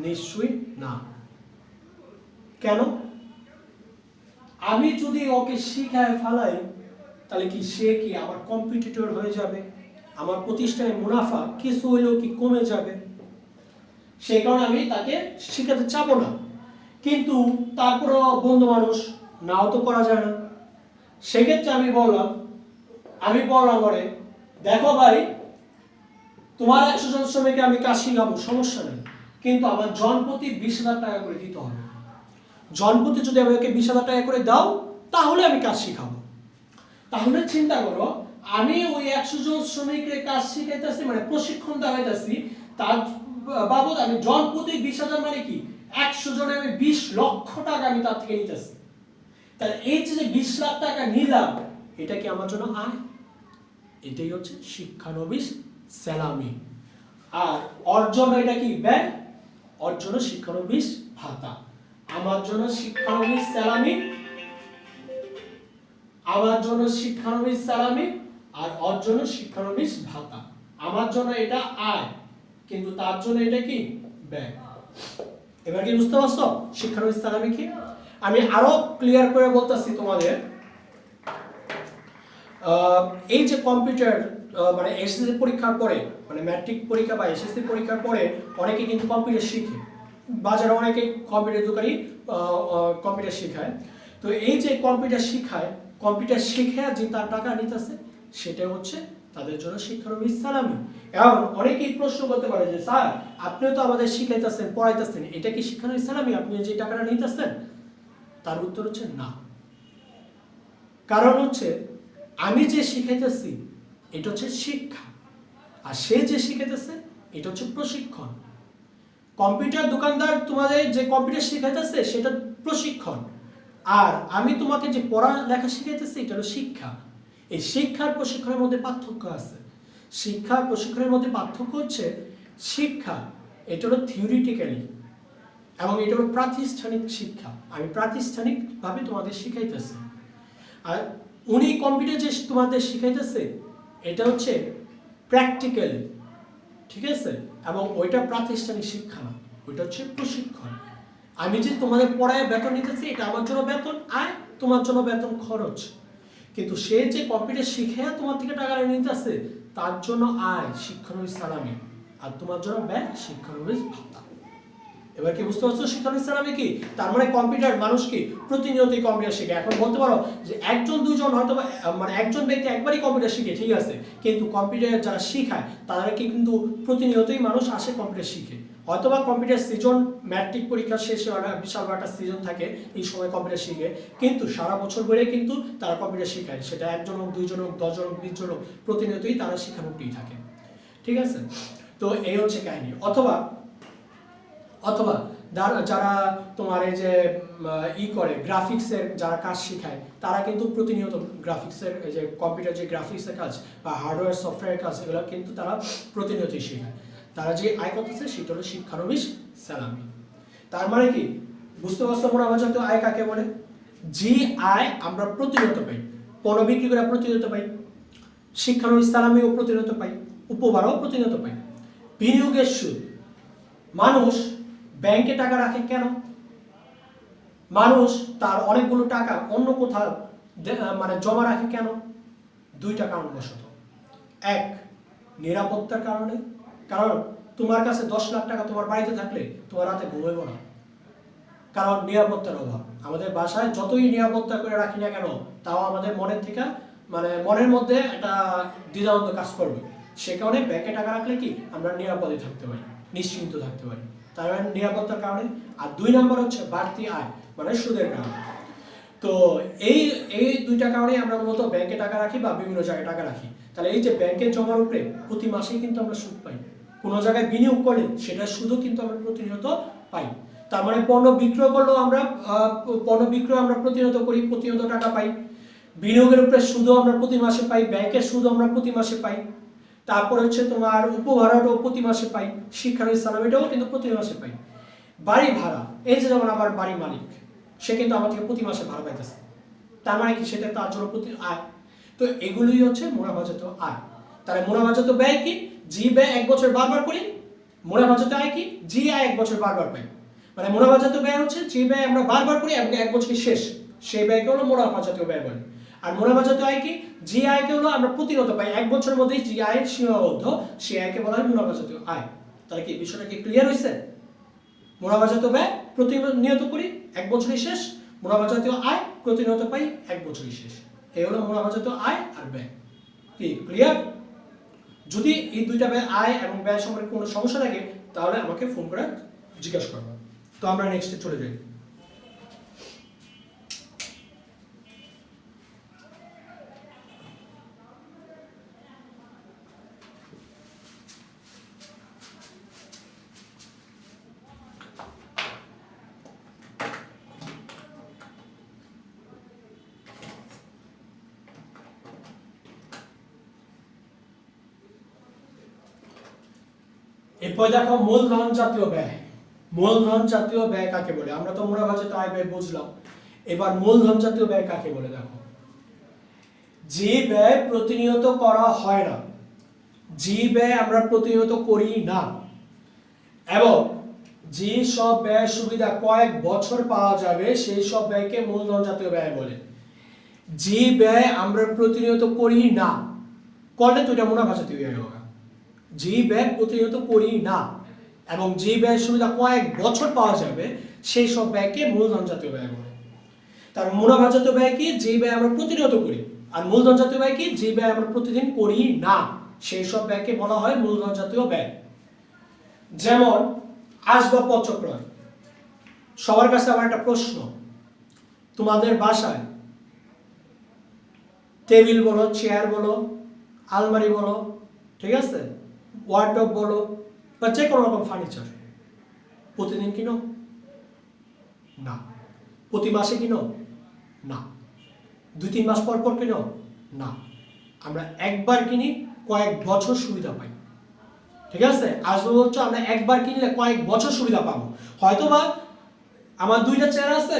নিশ্চয়ই না। কেন? আমি যদি ওকে শিখায় ফেলাই, তাহলে কি সে কি আমার কম্পিটিটর হয়ে যাবে? আমার প্রতিষ্ঠানের মুনাফা কিছু হইলেও কি কমে যাবে? সেই কারণে আমি তাকে শিখাতে চাবো না। কিন্তু তারপরও বন্ধু মানুষ, নাও তো করা যায় না। সেক্ষেত্রে আমি বললাম পরে, দেখো ভাই, তোমার 100 জন শ্রমিককে আমি কাজ শিখাবো, সমস্যা নেই, কিন্তু আমার জনপ্রতি 20,000 টাকা করে দিতে হবে। জনপ্রতি যদি আমাকে 20,000 টাকা করে দাও, তাহলে আমি কাজ শিখাবো। তাহলে চিন্তা করো, আমি ওই 100 জন শ্রমিকের কাজ শিখাইতেছি, মানে প্রশিক্ষণ দেওয়াইতেছি, তার বাবদ আমি জনপ্রতি 20,000, মানে কি 100 জনে আমি 20 লক্ষ টাকা আমি তার থেকে নিতেছি। তাহলে এই যে 20 লাখ টাকা নিলাম, এটা কি আমার জন্য আয়? এটাই হচ্ছে শিক্ষানবিশ স্যালামি। আর ওর জন্য এটা কি ব্যয়? ওর জন্য শিক্ষানবিশ ভাতা। আমার জন্য শিক্ষানবিশ স্যালামি, আমার জন্য শিক্ষানবিশ স্যালামি, আর ওর জন্য শিক্ষানবিশ ভাতা। আমার জন্য এটা আয়, কিন্তু তার জন্য এটা কি ব্যয়। এবার কি বুঝতে পারছো শিক্ষানবিশ স্যালামি কি? আমি আরো ক্লিয়ার করে বলতেছি তোমাদের। এই যে কম্পিউটার, মানে এসএসসি পরীক্ষার পরে, মানে ম্যাট্রিক পরীক্ষা বা এসএসসি পরীক্ষার পরে অনেকে কিন্তু কম্পিউটার শিখে, বাজারে অনেকে কম্পিউটার দোকানি কম্পিউটার শেখায়। তো এই যে কম্পিউটার শিখায়, কম্পিউটার শিখে যে তার টাকা নিতেছে, সেটা হচ্ছে তাদের জন্য শিক্ষানবিশ স্যালামি। এখন অনেকেই প্রশ্ন করতে পারে যে, স্যার আপনিও তো আমাদের শিখাইতেছেন, পড়াইতেছেন, এটা কি শিক্ষানবিশ স্যালামি, আপনি যে টাকাটা নিতেছেন? তার উত্তর হচ্ছে না। কারণ হচ্ছে আমি যে শিখাইতেছি এটা হচ্ছে শিক্ষা, আর সে যে শিখাইতেছে এটা হচ্ছে প্রশিক্ষণ। কম্পিউটার দোকানদার তোমাদের যে কম্পিউটার শিখাইতেছে সেটা প্রশিক্ষণ, আর আমি তোমাকে যে পড়ালেখা শিখাইতেছি এটা হলো শিক্ষা। এই শিক্ষার প্রশিক্ষণের মধ্যে পার্থক্য আছে। শিক্ষার প্রশিক্ষণের মধ্যে পার্থক্য হচ্ছে, শিক্ষা এটা হলো থিওরিটিক্যালি, এবং এটা হলো প্রাতিষ্ঠানিক শিক্ষা। আমি প্রাতিষ্ঠানিকভাবে তোমাদের শিখাইতেছি, আর উনি কম্পিউটার যে তোমাদের শিখাইতেছে এটা হচ্ছে প্র্যাকটিক্যালি, ঠিক আছে? এবং ওইটা প্রাতিষ্ঠানিক শিক্ষা না, ওইটা হচ্ছে প্রশিক্ষণ। আমি যে তোমাদের পড়ায় বেতন নিতেছি, এটা আমার জন্য বেতন আয়, তোমার জন্য বেতন খরচ। কিন্তু সে যে কম্পিউটার শিখে তোমার থেকে টাকা নিতেছে, তার জন্য আয় শিক্ষানবিশ স্যালামি, আর তোমার জন্য ব্যয় শিক্ষানবিশ ভাতা। এবার কি বুঝতে পারছো শিক্ষানবিশ স্যালামি কি? তার মানে কম্পিউটার মানুষ কি প্রতিনিয়তই কম্পিউটার শিখে। এখন বলতে পারো যে একজন দুজন হয়তো, মানে একজন ব্যক্তি একবারই কম্পিউটার শিখে, ঠিক আছে, কিন্তু কম্পিউটার যারা শিখায় তাদেরকে কিন্তু প্রতিনিয়তই মানুষ আসে কম্পিউটার শিখে। হয়তোবা কম্পিউটার সিজন ম্যাট্রিক পরীক্ষা শেষে বিশাল একটা সিজন থাকে, এই সময় কম্পিউটার শিখে, কিন্তু সারা বছর ধরে কিন্তু তারা কম্পিউটার শিখায়। সেটা একজন হোক, দুইজন হোক, 10 জন হোক, 20 জন হোক, প্রতিনিয়তই তারা শিক্ষামুক্তই থাকে, ঠিক আছে? তো এই হচ্ছে কাহিনী। অথবা যারা তোমার এই যে করে গ্রাফিক্সের যারা কাজ শেখায়, তারা কিন্তু প্রতিনিয়ত গ্রাফিক্সের এই যে কম্পিউটার যে গ্রাফিক্সের কাজ বা হার্ডওয়্যার সফটওয়্যার কাজ, এগুলো কিন্তু তারা প্রতিনিয়তই শেখায়। তারা যে আয় করতেছে সেটা হলো শিক্ষানবিশ স্যালামি। তার মানে কি বুঝতে পারছো মনে হয়? তো আয় কাকে বলে? যে আয় আমরা প্রতিনিয়ত পাই, পণ্য বিক্রি করে প্রতিনিয়ত পাই, শিক্ষানবিশ স্যালামিও প্রতিনিয়ত পাই, উপহারও প্রতিনিয়ত পাই। বিনিয়োগের সুদ। মানুষ ব্যাংকে টাকা রাখে কেন? মানুষ তার অনেকগুলো টাকা অন্য কোথাও মানে জমা রাখে কেন? 2টা কারণবশত। এক, নিরাপত্তার কারণে। কারণ তোমার কাছে 10 লাখ টাকা তোমার বাড়িতে থাকলে তোমার রাতে ঘুমাইব না, কারণ নিরাপত্তার অভাব। আমাদের বাসায় যতই নিরাপত্তা করে রাখি না কেন, তাও আমাদের মনের থেকে, মানে মনের মধ্যে একটা দ্বিধাদ্বন্দ্ব কাজ করবে। সে কারণে ব্যাংকে টাকা রাখলে কি আমরা নিরাপদে থাকতে পারি, নিশ্চিন্ত থাকতে পারি, তার মানে নিরাপত্তার কারণে। আর 2 নম্বর হচ্ছে বাড়তি আয়, মানে সুদের কারণে। তো এই 2টা কারণে আমরা মূলত ব্যাংকে টাকা রাখি বা বিভিন্ন জায়গায় টাকা রাখি। তাহলে এই যে ব্যাংকের জমার উপরে প্রতি মাসেই কিন্তু আমরা সুদ পাই। কোনো জায়গায় বিনিয়োগ করলে সেটা সুদও কিন্তু আমরা প্রতিনিয়ত পাই। তার মানে পণ্য বিক্রয় করলেও আমরা পণ্য বিক্রয় আমরা প্রতিনিয়ত করি, প্রতিনিয়ত টাকা পাই। বিনিয়োগের উপরে সুদও আমরা প্রতি মাসে পাই, ব্যাংকের সুদও আমরা প্রতি মাসে পাই। তারপর হচ্ছে তোমার উপভাড়াটাও প্রতি মাসে পাই, শিক্ষার সালামিটাও কিন্তু প্রতি মাসে পাই। বাড়ি ভাড়া, এই যে যেমন আমার বাড়ির মালিক, সে কিন্তু আমার থেকে প্রতি মাসে ভাড়া পাইতেছে, তার মানে কি সেটা তার জন্য প্রতি আয়। তো এগুলোই হচ্ছে মুনাফাজাত আয়। তাহলে মুনাফাজাত ব্যয় কি? যে ব্যয় এক বছর বারবার করি। মুনাফাজাত আয় কি? যে আয় এক বছর বারবার পাই। মানে মুনাফাজাত ব্যয় হচ্ছে যে ব্যয় আমরা বারবার করি এবং এক বছরের শেষ, সেই ব্যয়কে হলো মুনাফাজাত ব্যয় বলে। আর মুনাফাজাত আয় কি? যে আয়কে হলো আমরা প্রতিনিয়ত পাই, এক বছরের মধ্যেই যে আয়ের সীমাবদ্ধ, সেই আয়কে বলা হয় মুনাফাজাত আয়। তাহলে কি বিষয়টা কি ক্লিয়ার হয়েছে? মুনাফাজাত ব্যয় প্রতিনিয়ত করি, এক বছরের শেষ। মুনাফাজাত আয় প্রতিনিয়ত পাই, এক বছরের শেষ। এই হলো মুনাফাজাত আয় আর ব্যয়। কি ক্লিয়ার? যদি এই দুইটা ব্যয়, আয় এবং ব্যয় সম্পর্কে কোনো সমস্যা থাকে তাহলে আমাকে ফোন করে জিজ্ঞাসা করবে। তো আমরা নেক্সটে চলে যাই। এরপর দেখো মূলধন জাতীয় ব্যয়। মূলধন জাতীয় ব্যয় কাকে বলে? আমরা তো মুনাফাজাত আয় ব্যয় বুঝলাম, এবার মূলধন জাতীয় ব্যয় কাকে বলে দেখো। যে ব্যয় প্রতিনিয়ত করা হয় না, যে ব্যয় আমরা প্রতিনিয়ত করি না, এবং যে সব ব্যয় সুবিধা কয়েক বছর পাওয়া যাবে সেই সব ব্যয়কে মূলধন জাতীয় ব্যয় বলে। যে ব্যয় আমরা প্রতিনিয়ত করি না, করলে তো এটা মুনাফা জাতীয় ব্যয় হবে। যে ব্যয় প্রতিনিয়ত করি না এবং যে ব্যয় সুবিধা কয়েক বছর পাওয়া যাবে সেই সব ব্যয়কে মূলধন জাতীয় ব্যয় বলে। তার মুনাফা জাতীয় ব্যয় কি? যে ব্যয় আমরা প্রতিনিয়ত করি। আর মূলধন জাতীয় ব্যয় কি? যে ব্যয় আমরা প্রতিদিন করি না, সেই সব ব্যয়কে বলা হয় মূলধন জাতীয় ব্যয়। যেমন আসবাবপত্র ক্রয়। সবার কাছে আমার একটা প্রশ্ন, তোমাদের বাসায় টেবিল বলো, চেয়ার বলো, আলমারি বলো, ঠিক আছে, ওয়ার্ডরোব বলো, বা যে কোনো রকম ফার্নিচার প্রতিদিন কিনো? না। প্রতি মাসে কিনো? না। 2-3 মাস পর পর কিনো? না। আমরা একবার কিনি, কয়েক বছর সুবিধা পাই। ঠিক আছে? আসলে হচ্ছে আমরা একবার কিনলে কয়েক বছর সুবিধা পাবো। হয়তোবা আমার 2টা চেয়ার আছে,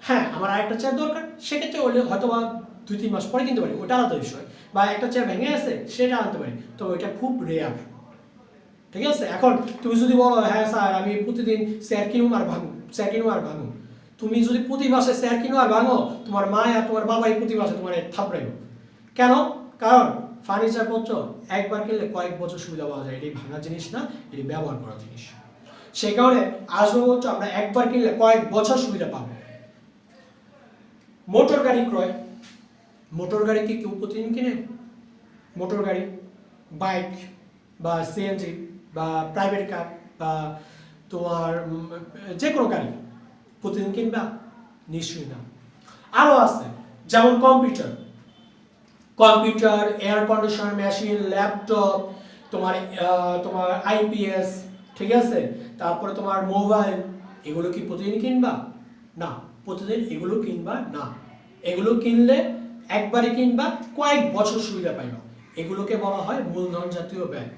হ্যাঁ আমার আরেকটা চেয়ার দরকার, সেক্ষেত্রে হয়তোবা 2-3 মাস পরে কিনতে পারি, ওটা আলাদা বিষয়। বা একটা চেয়ার ভেঙে আছে, সেটা আনতে পারি, তো ওইটা খুব রেয়ার। ঠিক আছে? এখন তুমি যদি বলো হ্যাঁ স্যার আমি প্রতিদিন চেয়ার কিনুম আর ভাঙুম, চেয়ার কিনুম আর ভাঙুম, তুমি যদি প্রতি মাসে চেয়ার কিনো আর ভাঙো, তোমার মা আর তোমার বাবাই প্রতি মাসে তোমার থাপড়াইব। কেন? কারণ ফার্নিচার পত্র একবার কিনলে কয়েক বছর সুবিধা পাওয়া যায়, এটি ভাঙা জিনিস না, এটি ব্যবহার করা জিনিস। সেই কারণে আসবাবপত্র আমরা একবার কিনলে কয়েক বছর সুবিধা পাবো। মোটর গাড়ি ক্রয়। মোটর গাড়ি কি কেউ প্রতিদিন কিনে? মোটর গাড়ি, বাইক বা সিএনজি বা প্রাইভেট কার বা তোমার যে কোনো গাড়ি প্রতিদিন কিনবা? নিশ্চয়ই না। আরও আছে, যেমন computer, computer, air conditioner machine, laptop, তোমার আইপিএস, ঠিক আছে, তারপরে তোমার মোবাইল, এগুলো কি প্রতিদিন কিনবা? না, প্রতিদিন এগুলো কিনবা না। এগুলো কিনলে একবারে কিনবা, কয়েক বছর সুবিধা পাইবা, এগুলোকে বলা হয় মূলধন জাতীয় ব্যয়।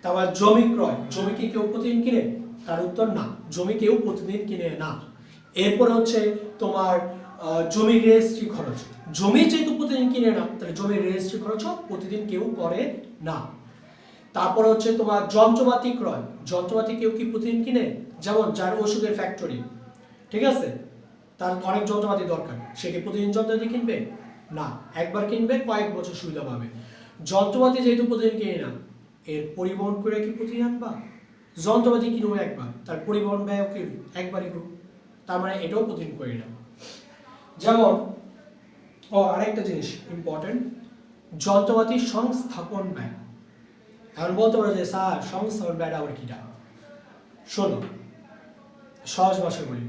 তারপর জমি ক্রয়। জমি কি কেউ প্রতিদিন কিনে? তার উত্তর না, জমি কেউ প্রতিদিন কিনে না। এরপরে হচ্ছে তোমার জমির রেজিস্ট্রি খরচ। জমি যেহেতু প্রতিদিন কিনে না, তাহলে জমির রেজিস্ট্রি খরচও প্রতিদিন কেউ করে না। তারপর হচ্ছে তোমার যন্ত্রপাতি ক্রয়। যন্ত্রপাতি কেউ কি প্রতিদিন কিনে? যেমন যার ওষুধের ফ্যাক্টরি, ঠিক আছে, তার অনেক যন্ত্রপাতি দরকার, সে কি প্রতিদিন যন্ত্রপাতি কিনবে? না, একবার কিনবে, কয়েক বছর সুবিধা পাবে। যন্ত্রপাতি যেহেতু প্রতিদিন কিনে না, এর পরিবহন করে কি প্রতিদিন আনবা? যন্ত্রপাতি কিনবো একবার, তার পরিবহন ব্যয় কি একবারই করব, তার মানে এটাও প্রতিদিন করি না। যেমন আরেকটা জিনিস ইম্পর্টেন্ট, যন্ত্রপাতি সংস্থাপন ব্যয়। এখন বলতে পারো যে স্যার সংস্থাপন ব্যয়টা আবার কিটা? শোনো, সহজ ভাষায় বলি,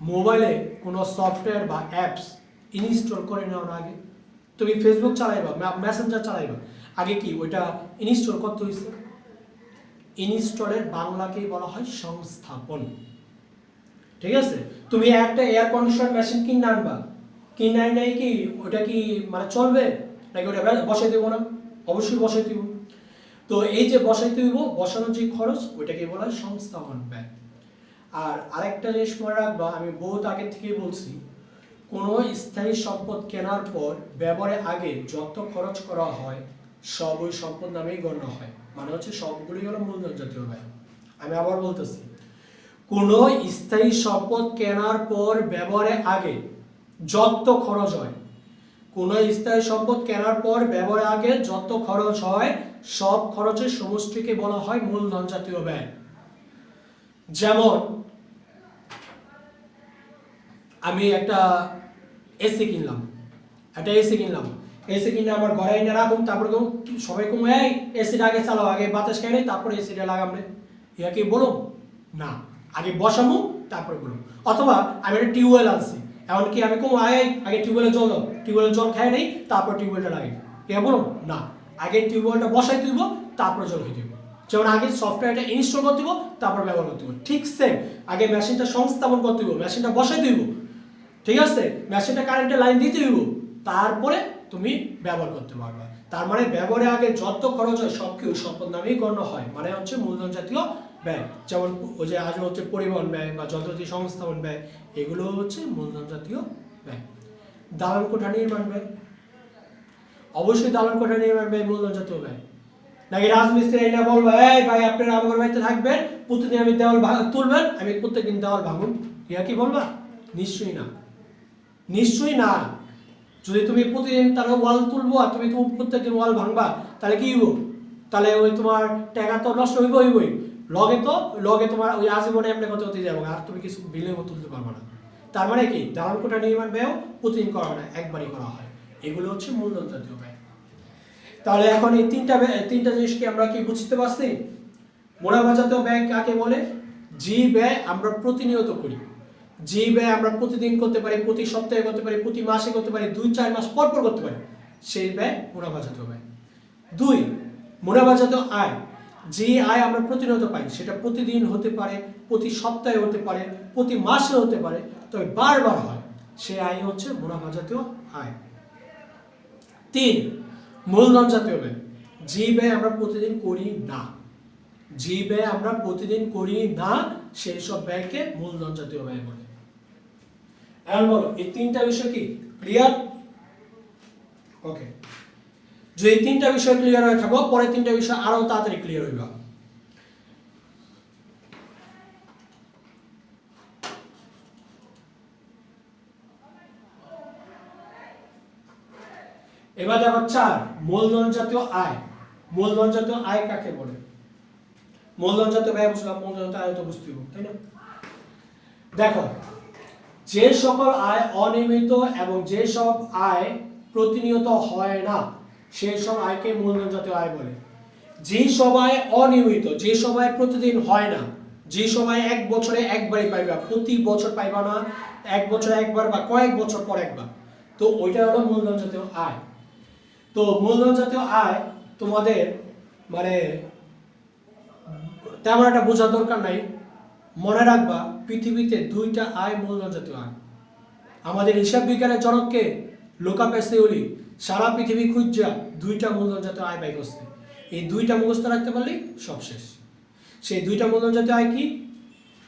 মোবাইলে কোনো সফটওয়্যার বা অ্যাপস ইনস্টল করে নাও না আগে। তুমি ফেসবুক চালাইবা, মেসেঞ্জার চালাইবা, আগে কি ওইটা ইনস্টল করতে হয়েছে? ইনস্টলের বাংলাকেই বলা হয় সংস্থাপন। ঠিক আছে, তুমি একটা এয়ার কন্ডিশনার মেশিন কিনে আনবা, কিনে নাই কি ওটা কি মানে চলবে নাকি ওটা বসাই দেবো না? অবশ্যই বসাই দিব। তো এই যে বসাই দিব, বসানোর যে খরচ ওইটাকে বলা হয় সংস্থাপন ব্যয়। আর আরেকটা জিনিস মনে রাখবা, আমি বহুত আগে থেকেই বলছি, কোনো স্থায়ী সম্পদ কেনার পর ব্যবহারের আগে যত খরচ করা হয় সব ওই সম্পদ নামেই গণ্য হয়, মানে হচ্ছে সবগুলোই হলো মূলধন জাতীয় ব্যয়। আমি আবার বলতেছি, কোনো স্থায়ী সম্পদ কেনার পর ব্যবহারের আগে যত খরচ হয়, কোনো স্থায়ী সম্পদ কেনার পর ব্যবহারের আগে যত খরচ হয় সব খরচের সমষ্টিকে বলা হয় মূলধন জাতীয় ব্যয়। যেমন আমি একটা এসি কিনলাম, এসি কিনে আমার ঘরে এনে রাখুন, তারপরে সবাই কম এই এসিটা আগে চালাও, আগে বাতাস খাই নেই তারপরে এসিটা লাগামে, ইয়া কি বলো না, আগে বসামো তারপরে বলো। অথবা আমি একটা টিউবওয়েল আনছি, এমনকি আমি কম আগে টিউবওয়েলের জল দাও, টিউবওয়েলের জল খাই নেই তারপর টিউবওয়েলটা লাগাই, ইয়া বলো না, আগে টিউবওয়েলটা বসাই দিব তারপরে জল খেয়ে দিব। যেমন আগে সফটওয়্যারটা ইনস্টল করতে দিব তারপর ব্যবহার করতে দিব, ঠিক সেম আগে মেশিনটা সংস্থাপন করতে দিব, মেশিনটা বসাই দিব, ঠিক আছে, মেশিনটা কারেন্টের লাইন দিতে দিব, তারপরে তুমি ব্যবহার করতে পারবে। তার মানে ব্যবহারের আগে যত খরচ হয় সব কি সম্পদ নামেই গণ্য হয়, মানে হচ্ছে মূলধন জাতীয় ব্যয়। যেমন ওই যে আজ হচ্ছে পরিবহন ব্যয় বা যন্ত্রপাতি সংস্থাপন ব্যয়, এগুলো হচ্ছে মূলধন জাতীয় ব্যয়। দালান কোঠা নির্মাণ ব্যয়, অবশ্যই দালান কোঠা নির্মাণ ব্যয় মূলধন জাতীয় ব্যয়। নাকি রাজমিস্ত্রি এনে বলবো এই ভাই আপনারা আমার বাড়িতে থাকবেন, প্রতিদিন আমি দেওয়াল তুলবেন, আমি প্রত্যেকদিন দেওয়াল ভাঙুন, ইয়া কি বলবা? নিশ্চয়ই না, নিশ্চয়ই না। যদি তুমি প্রতিদিন তাহলে ওয়াল তুলবো আর তুমি প্রত্যেকদিন ওয়াল ভাঙবা, তাহলে কি হইব? তাহলে ওই তোমার টাকা তো নষ্ট হইবই, লগে তোমার ওই আজীবনে এমনি কত হতে যাবো, আর তুমি কিছু বিলে তুলতে পারবে না। তার মানে কি দালান কোঠা নির্মাণ ব্যয় প্রতিদিন করা হয় না, একবারই করা হয়। এগুলো হচ্ছে মূলধন জাতীয় ব্যয়। তাহলে এখন এই তিনটা জিনিসকে আমরা কি বুঝতে পারছি? মুনাফা জাতীয় ব্যয় কাকে বলে? যে ব্যয় আমরা প্রতিনিয়ত করি, যে ব্যয় আমরা প্রতিদিন করতে পারি, প্রতি সপ্তাহে করতে পারি, প্রতি মাসে করতে পারি, 2-4 মাস পর পর করতে পারি, সেই ব্যয় মুনাফা জাতীয় ব্যয়। 2 মুনাফা জাতীয় আয়, যে আয় আমরা প্রতিনিয়ত পাই, সেটা প্রতিদিন হতে পারে, প্রতি সপ্তাহে হতে পারে, প্রতি মাসে হতে পারে, তবে বারবার হয়, সেই আয় হচ্ছে মুনাফা জাতীয় আয়। 3 মূলধন জাতীয় ব্যয়, যে ব্যয় আমরা প্রতিদিন করি না, যে ব্যয় আমরা প্রতিদিন করি না সেই সব ব্যয়কে মূলধন জাতীয় ব্যয় বলে। এখন বলো এই তিনটা বিষয় কি ক্লিয়ার? ওকে, যে এই তিনটা বিষয় ক্লিয়ার হয়ে থাকো, পরে তিনটা বিষয় আরো তাড়াতাড়ি ক্লিয়ার হইবা। এবার দেখো 4 মূলধন জাতীয় আয়। মূলধন জাতীয় আয় কাকে বলে? মূলধন জাতীয় ব্যয় বুঝলাম, মূলধন জাতীয় আয় তো বুঝতে হবে, তাই না? দেখো, যে সকল আয় অনিয়মিত এবং যে সব আয় প্রতিনিয়ত হয় না সেই সব আয়কে মূলধন জাতীয় আয় বলে। যে সব আয় অনিয়মিত, যে সব আয় প্রতিদিন হয় না, যে সব আয় এক বছরে একবারই পাইবা, প্রতি বছর পাইবা না, এক বছর একবার বা কয়েক বছর পর একবার, তো ওইটা হলো মূলধন জাতীয় আয়। তো মূলধন জাতীয় আয় তোমাদের মানে তেমন একটা বোঝা দরকার নাই, মনে রাখবা পৃথিবীতে 2টা আয় মূলধন জাতীয় আয়। আমাদের হিসাব বিজ্ঞানের জনককে লুকা প্যাসিওলি সারা পৃথিবী খুঁজা 2টা মূলধন জাতীয় আয় বাই করছে। এই 2টা মুখস্থ রাখতে পারলেই সব শেষ। সেই 2টা মূলধন জাতীয় আয় কি?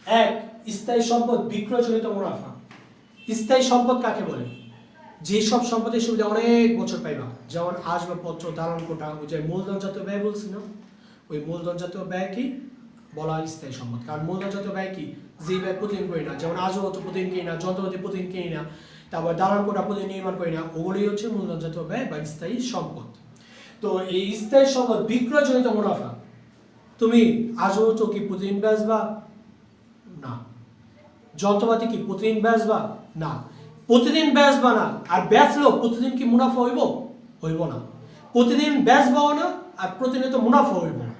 1 স্থায়ী সম্পদ বিক্রয়জনিত মুনাফা। স্থায়ী সম্পদ কাকে বলে? যে সব সম্পদের সুবিধা অনেক বছর পাইবা, যেমন আসবাবপত্র, দালান কোঠা, ওই যে মূলধন জাতীয় ব্যয় বলছি না, ওই মূলধন জাতীয় ব্যয় কি বলা হয়? স্থায়ী সম্পদ। কারণ মূলধন জাতীয় ব্যয় কি? যে ব্যয় প্রতিদিন করি না, যেমন আসবাবপত্র প্রতিদিন কিনি না, যন্ত্রপাতি প্রতিদিন কিনি না, তারপর দালান কোঠা প্রতিদিন নির্মাণ করি না, ওগুলোই হচ্ছে মূলধন জাতীয় ব্যয় বা স্থায়ী সম্পদ। তো এই স্থায়ী সম্পদ বিক্রয়জনিত মুনাফা, তুমি আসবাবপত্র কি প্রতিদিন বেচবা? না। যন্ত্রপাতি কি প্রতিদিন বেচবা? না। প্রতিদিন বেচবা না, আর বেচলেও প্রতিদিন কি মুনাফা হইব? হইব না। প্রতিদিন বেচবাও না আর প্রতিনিয়ত মুনাফা হইব না,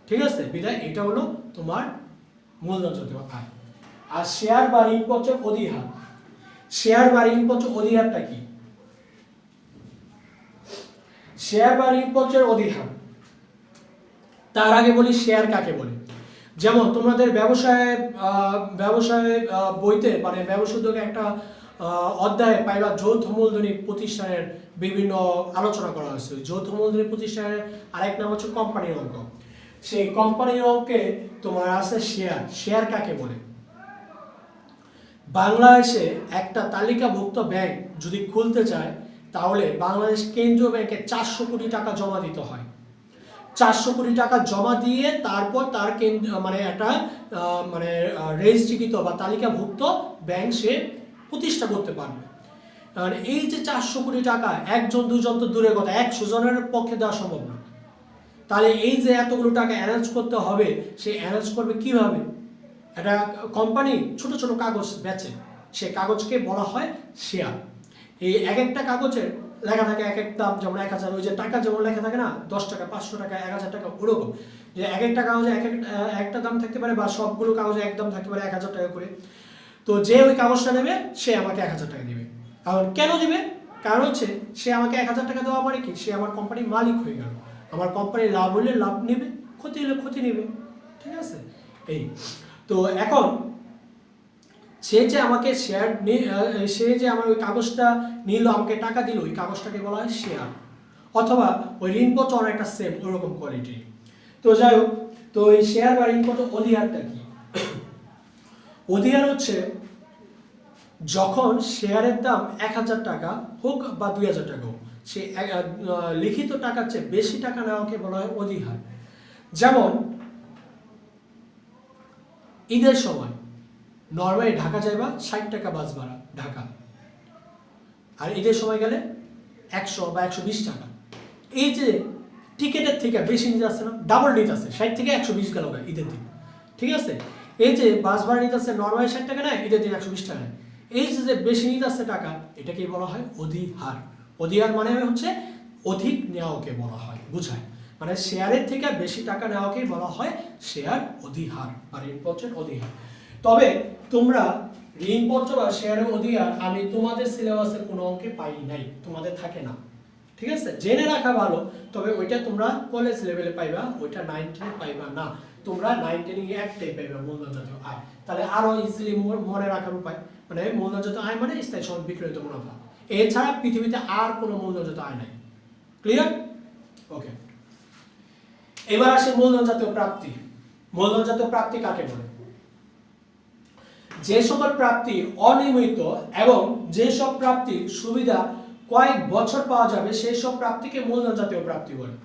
ঠিক আছে? বিধায় এটা হলো তোমার মূলধন জাতীয় আয়। আর শেয়ার বা ঋণপত্রের অধিহার, শেয়ার বা ঋণপত্রের অধিহারটা কি? শেয়ার বা ঋণপত্রের অধিহার তার আগে বলি শেয়ার কাকে বলে। যেমন তোমাদের ব্যবসায় বইতে মানে ব্যবসা উদ্যোগে একটা অধ্যায়ে পাইবা যৌথ মূলধনী প্রতিষ্ঠানের বিভিন্ন আলোচনা করা হয়েছে। যৌথ মূলধনী প্রতিষ্ঠানের আরেক নাম হচ্ছে কোম্পানির অঙ্ক। সেই কোম্পানির অঙ্কে তোমার আছে শেয়ার। শেয়ার কাকে বলে? বাংলাদেশে একটা তালিকাভুক্ত ব্যাংক যদি খুলতে চায় তাহলে বাংলাদেশ কেন্দ্রীয় ব্যাংকে 400 কোটি টাকা জমা দিতে হয়। 400 কোটি টাকা জমা দিয়ে তারপর তার মানে একটা মানে রেজিস্ট্রিকৃত বা তালিকাভুক্ত ব্যাংক সে প্রতিষ্ঠা করতে পারবে। আর এই যে 400 কোটি টাকা একজন দুজন তো দূরের কথা, 100 জনের পক্ষে দেওয়া সম্ভব না। তাহলে এই যে এতগুলো টাকা অ্যারেঞ্জ করতে হবে, সে অ্যারেঞ্জ করবে কিভাবে? একটা কোম্পানি ছোট ছোট কাগজ বেচে, সে কাগজকে বলা হয় শেয়ার। এই এক একটা কাগজের লেখা থাকে এক এক দাম, যেমন 1000, ওই যে টাকা যেমন লেখা থাকে না 10 টাকা, 500 টাকা, 1000 টাকা, ওরকম যে এক একটা কাগজে একটা দাম থাকতে পারে, বা সবগুলো কাগজে এক দাম থাকতে পারে 1000 টাকা করে। তো যে ওই কাগজটা নেবে সে আমাকে 1000 টাকা দিবে। আর কেন দিবে? কারণ হচ্ছে সে আমাকে 1000 টাকা দেওয়া মানে কি, সে আমার কোম্পানির মালিক হয়ে গেল। আমার কোম্পানির লাভ হলে লাভ নেবে, ক্ষতি হলে ক্ষতি নেবে, ঠিক আছে? এই তো এখন সে যে আমাকে শেয়ার সে যে আমার ওই কাগজটা নিল, আমাকে টাকা দিল, ওই কাগজটাকে বলা হয় শেয়ার। অথবা ওই ঋণপত্র অনেকটা সেম ওরকম কোয়ালিটি। তো যাই হোক, তো এই শেয়ার বা ঋণপত্র অধিহারটা কি? অধিহার হচ্ছে যখন শেয়ারের দাম 1000 টাকা হোক বা 2000 টাকা হোক, সে লিখিত টাকার চেয়ে বেশি টাকা নেওয়াকে বলা হয় অধিহার। যেমন ঈদের সময় নর্মালি ঢাকা যাইবা 60 টাকা বাস ভাড়া ঢাকা, আর ঈদের সময় গেলে 100 বা 120 টাকা। এই যে টিকিটের থেকে বেশি নিতে আসছে না, ডাবল নিতে আসছে, 60 থেকে 120 গেল ঈদের দিন, ঠিক আছে? এই যে বাস ভাড়া নিতে আসছে নর্মালি 60 টাকা নেয়, ঈদের দিন 120 টাকা নেয়। এই যে বেশি নিতে আসছে টাকা, এটাকে বলা হয় অধিহার। অধিহার মানে হচ্ছে অধিক নেওয়াকে বলা হয়, বুঝায় মানে শেয়ারের থেকে বেশি টাকা নেওয়াকে বলা হয় শেয়ার অধিহার বা ঋণপত্রের অধিহার। তবে তোমরা ঋণপত্র বা শেয়ারের অধিহার আমি তোমাদের সিলেবাসের কোনো অঙ্কে পাই নাই, তোমাদের থাকে না, ঠিক আছে? জেনে রাখা ভালো, তবে ওইটা তোমরা কলেজ লেভেলে পাইবা, ওইটা 9 10 পাইবা না। তোমরা 9 10 এ একটাই পাইবা, মূলধন জাতীয় আয়। তাহলে আরো ইজিলি মনে রাখার উপায় মানে মূলধন জাতীয় আয় মানে স্থায়ী সম্পদ বিক্রয়িত মুনাফা। এছাড়া পৃথিবীতে আর কোনো মূলধন জাতীয় আয় নাই। ক্লিয়ার? ওকে, এবার আসে মূলধন জাতীয় প্রাপ্তি। মূলধন জাতীয় প্রাপ্তি কাকে বলে? যে সকল প্রাপ্তি অনিয়মিত এবং যে সব প্রাপ্তির সুবিধা কয়েক বছর পাওয়া যাবে সেই সব প্রাপ্তিকে মূলধন জাতীয় প্রাপ্তি বলে।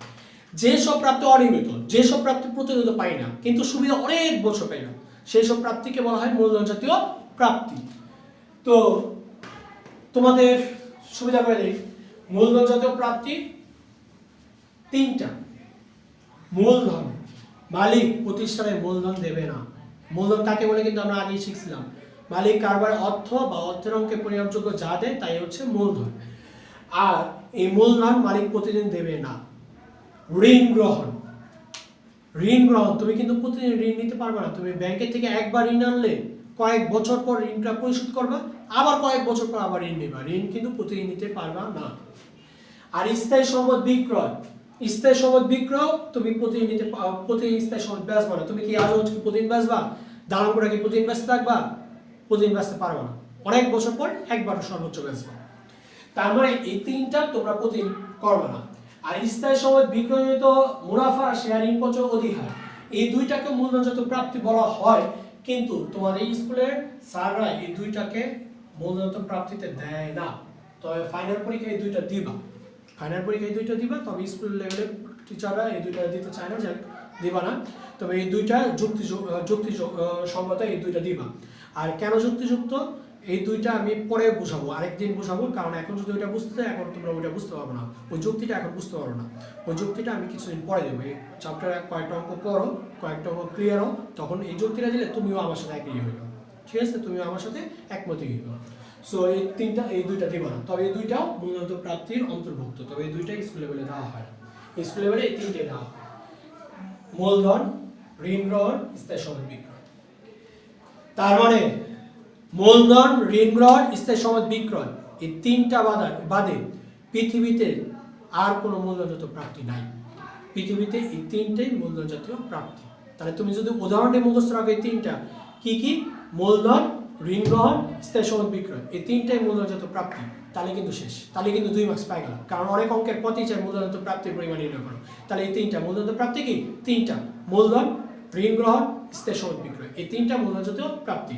যে সব প্রাপ্তি অনিয়মিত, যে সব প্রাপ্তি প্রতিনিয়ত পাই না কিন্তু সুবিধা অনেক বছর পাই না, সেই সব প্রাপ্তিকে বলা হয় মূলধন জাতীয় প্রাপ্তি। তো তোমাদের সুবিধা করে দিই, মূলধন জাতীয় প্রাপ্তি 3টা। মূলধন, মালিক প্রতিষ্ঠানে মূলধন দেবে না। মূলধন কাকে বলে কিন্তু আমরা আগেই শিখছিলাম, মালিক কারবার অর্থ বা অর্থের অঙ্কে পরিমাপযোগ্য যা দেয় তাই হচ্ছে মূলধন। আর এই মূলধন মালিক প্রতিদিন দেবে না। ঋণ গ্রহণ, ঋণ গ্রহণ তুমি কিন্তু প্রতিদিন ঋণ নিতে পারবে না। তুমি ব্যাংকের থেকে একবার ঋণ আনলে কয়েক বছর পর ঋণটা পরিশোধ করবা, আবার কয়েক বছর পর আবার ঋণ নেবা, ঋণ কিন্তু প্রতিদিন নিতে পারবা না। আর স্থায়ী সম্পদ বিক্রয়, স্থায়ী সম্পদ বিক্রয় তুমি প্রতিদিন নিতে, প্রতিদিন স্থায়ী সম্পদ বেচবা না। তুমি কি আরো প্রতিদিন বেচবা? দালান করে কি প্রতিদিন বেচতে থাকবা? প্রতিদিন বেচতে পারবা না, অনেক বছর পর একবার সর্বোচ্চ বেচবা। তার মানে এই 3টা তোমরা প্রতিদিন করবে না। আর স্থায়ী সম্পদ বিক্রয়িত মুনাফা, শেয়ার, ঋণপত্র, অধিহার, এই 2টাকে মূলধন জাতীয় প্রাপ্তি বলা হয়, কিন্তু তোমাদের স্কুলের স্যাররা এই 2টাকে মূলধন জাতীয় প্রাপ্তিতে দেয় না। তবে ফাইনাল পরীক্ষায় এই 2টা দিবা, ফাইনাল পরীক্ষায় এই 2টা দিবা। তবে স্কুল লেভেলের টিচাররা এই 2টা দিতে চায় না, যে দিবা না। তবে এই 2টা যুক্তিসঙ্গত, এই 2টা দিবা। আর কেন যুক্তিযুক্ত এই 2টা আমি পরে বুঝাবো, আরেকদিন বুঝাবো, কারণ এখন যদি ওইটা বুঝতে চাই এখন তোমরা ওইটা বুঝতে পারবে না, ওই যুক্তিটা এখন বুঝতে পারো না। ওই যুক্তিটা আমি কিছুদিন পরে দেবো। এই চ্যাপ্টারে কয়েকটা অঙ্ক পড়ো, কয়েকটা অঙ্ক ক্লিয়ার হও, তখন এই যুক্তিটা দিলে তুমিও আমার সাথে একই হইবে, ঠিক আছে? তুমিও আমার সাথে একমতই হইবে। সো এই 2টা দিবা না। তবে এই 2টাও মূলধন প্রাপ্তির অন্তর্ভুক্ত, তবে এই 2টাই স্কুল লেভেলে দেওয়া হয় না। স্কুল লেভেলে এই 3টে দেওয়া হয়, মূলধন, ঋণ গ্রহণ, স্থায়ী সম্পদ বিক্রয়। তার মানে মূলধন, ঋণ গ্রহণ, স্থায়ী সম্পদ বিক্রয়, এই 3টা বাদে পৃথিবীতে আর কোনো মূলধন জাতীয় প্রাপ্তি নাই। পৃথিবীতে এই তিনটেই মূলধন জাতীয় প্রাপ্তি। তাহলে তুমি যদি উদাহরণে মুখস্থ রাখো এই তিনটা কি কি, মূলধন, ঋণ গ্রহণ, স্থায়ী সম্পদ বিক্রয়, এই তিনটাই মূলধন জাতীয় প্রাপ্তি, তাহলে কিন্তু শেষ, তাহলে কিন্তু 2 মার্কস পাই গেল। কারণ অনেক অঙ্কের পথই চাই মূলধন জাতীয় প্রাপ্তির পরিমাণ নির্ণয় করো। তাহলে এই তিনটা মূলধন জাতীয় প্রাপ্তি কি, তিনটা, মূলধন, ঋণ গ্রহণ, স্থায়ী সম্পদ বিক্রয়, এই তিনটা মূলধন জাতীয় প্রাপ্তি।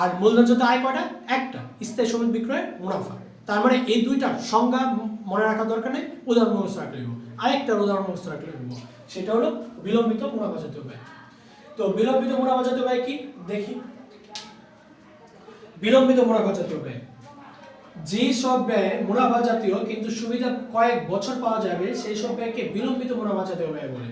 আর মূলধন জাতীয় আয় কয়টা, একটা, স্থায়ী সম্পদ বিক্রয়, মুনাফা। তার মানে এই দুইটার সংজ্ঞা মনে রাখা দরকার নেই, উদাহরণ মুখস্থ রাখলে হইব। আরেকটা উদাহরণ মুখস্থ রাখলে হইব, সেটা হলো বিলম্বিত মুনাফা জাতীয় ব্যয়। তো বিলম্বিত মুনাফা জাতীয় ব্যয় কি দেখি। বিলম্বিত মুনাফা জাতীয় ব্যয়, যে সব ব্যয় মুনাফা জাতীয় কিন্তু সুবিধা কয়েক বছর পাওয়া যাবে সেই সব ব্যয়কে বিলম্বিত মুনাফা জাতীয় ব্যয় বলে।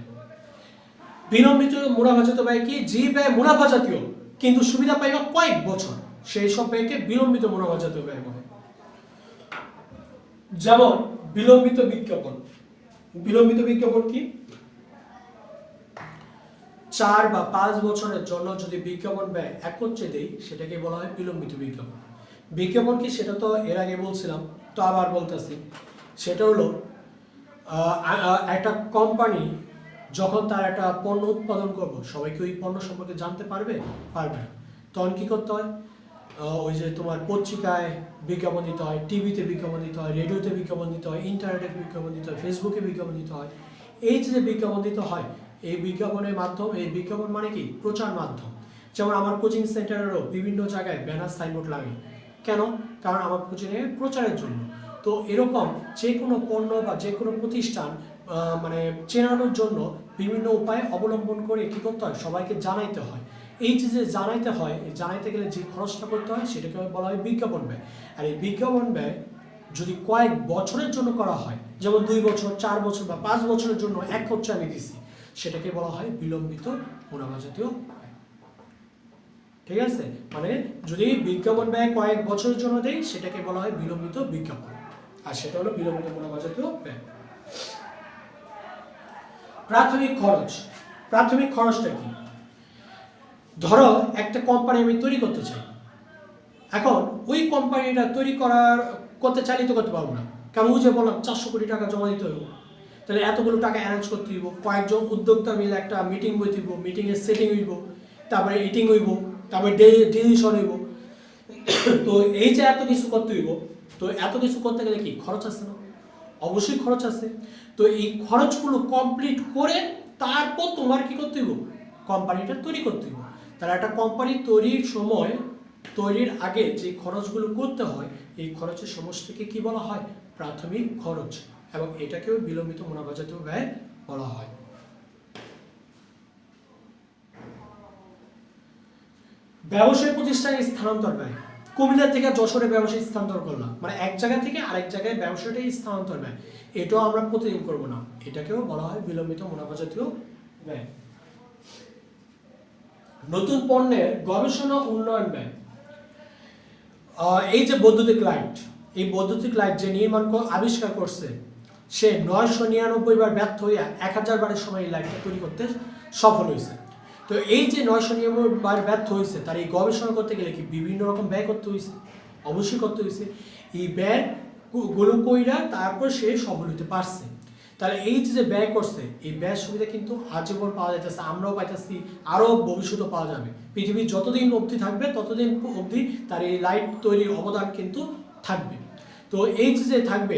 বিলম্বিত মুনাফা জাতীয় ব্যয় কি, যে ব্যয় মুনাফা জাতীয় কিন্তু সুবিধা পাইবা কয়েক বছর, সেই সব ব্যয়কে বিলম্বিত মুনাফা জাতীয় ব্যয় বলে। যেমন বিলম্বিত বিজ্ঞাপন। বিলম্বিত বিজ্ঞাপন কি, 4 বা 5 বছরের জন্য যদি বিজ্ঞাপন ব্যয় একত্রে দেই সেটাকে বলা হয় বিলম্বিত বিজ্ঞাপন। বিজ্ঞাপন কি সেটা তো এর আগে বলছিলাম, তো আবার বলতেছি। সেটা হলো একটা কোম্পানি যখন তার একটা পণ্য উৎপাদন করবো, সবাই কি ওই পণ্য সম্পর্কে জানতে পারবে? পারবে না। তখন কি করতে হয়, ওই যে তোমার পত্রিকায় বিজ্ঞাপন দিতে হয়, টিভিতে বিজ্ঞাপন দিতে হয়, রেডিওতে বিজ্ঞাপন দিতে হয়, ইন্টারনেটে বিজ্ঞাপন দিতে হয়, ফেসবুকে বিজ্ঞাপন দিতে হয়। এই যে বিজ্ঞাপন দিতে হয়, এই বিজ্ঞাপনের মাধ্যম, এই বিজ্ঞাপন মানে কি, প্রচার মাধ্যম। যেমন আমার কোচিং সেন্টারেরও বিভিন্ন জায়গায় ব্যানার, সাইনবোর্ড লাগে। কেন? কারণ আমার কোচিংয়ে প্রচারের জন্য। তো এরকম যে কোনো পণ্য বা যে কোনো প্রতিষ্ঠান মানে চেনানোর জন্য বিভিন্ন উপায় অবলম্বন করে কি করতে হয়, সবাইকে জানাইতে হয়। এই যে জানাইতে হয়, জানাইতে গেলে যে খরচটা করতে হয় সেটাকে বলা হয় বিজ্ঞাপন ব্যয়। আর এই বিজ্ঞাপন ব্যয় যদি কয়েক বছরের জন্য করা হয়, যেমন 2 বছর, 4 বছর বা 5 বছরের জন্য একত্রে আমি দিচ্ছি, সেটাকে বলা হয় বিলম্বিত মুনাফা জাতীয় ব্যয়। ঠিক আছে, মানে যদি বিজ্ঞাপন ব্যয় কয়েক বছরের জন্য দেই সেটাকে বলা হয় বিলম্বিত বিজ্ঞাপন, আর সেটা হলো বিলম্বিত মুনাফা জাতীয় ব্যয়। প্রাথমিক খরচ। প্রাথমিক খরচটা কি, ধরো একটা কোম্পানি আমি তৈরি করতে চাই। এখন ওই কোম্পানিটা তৈরি করতে চাইলে তো করতে পারবো না, কারণ ওই যে বললাম 400 কোটি টাকা জমা দিতে হইব। তাহলে এতগুলো টাকা অ্যারেঞ্জ করতে হইব, কয়েকজন উদ্যোক্তা মিলে একটা মিটিং বইতে হইব, মিটিংয়ের সেটিং হইব, তারপরে ইটিং হইব, তারপরে ডিসিশন হইব। তো এই যে এত কিছু করতে হইব, তো এত কিছু করতে গেলে কি খরচ আছে না? অবশ্যই খরচ আছে। তো এই খরচগুলো কমপ্লিট করে তারপর তোমার কি করতে হইব, কোম্পানিটা তৈরি করতে হইব। তাহলে একটা কোম্পানি তৈরির সময়, তৈরির আগে যে খরচগুলো করতে হয়, এই খরচের সমষ্টিকে কি বলা হয়, প্রাথমিক খরচ, এবং এটাকেও বিলম্বিত মুনাফা জাতীয় ব্যয় বলা হয়। ব্যবসায় প্রতিষ্ঠানের স্থানান্তর ব্যয়। কুমিল্লা থেকে যশোরে ব্যবসায়ী স্থানান্তর করলাম, মানে এক জায়গা থেকে আরেক জায়গায় ব্যবসাটাই স্থানান্তর ব্যয়, এটাও আমরা প্রতিদিন করবো না, এটাকেও বলা হয় বিলম্বিত মুনাফা জাতীয় ব্যয়। নতুন পণ্যের গবেষণা উন্নয়ন ব্যয়। এই যে বৈদ্যুতিক লাইট, এই বৈদ্যুতিক লাইট যে নির্মাণ আবিষ্কার করছে, সে 999 বার ব্যর্থ হইয়া 1000 বারের সময় এই লাইটটা তৈরি করতে সফল হয়েছে। তো এই যে 999 বার ব্যর্থ হয়েছে, তার এই গবেষণা করতে গেলে কি বিভিন্ন রকম ব্যয় করতে হয়েছে, অবশ্যই করতে হয়েছে। এই ব্যয় গুলো কইরা তারপর সে সফল হতে পারছে। তাহলে এই যে ব্যয় করছে, এই ব্যয় সুবিধা কিন্তু আজীবন পাওয়া যাইতেছে, আমরাও পাইতেছি, আরও ভবিষ্যতে পাওয়া যাবে। পৃথিবীর যতদিন অবধি থাকবে ততদিন অবধি তার এই লাইট তৈরির অবদান কিন্তু থাকবে। তো এই যে থাকবে,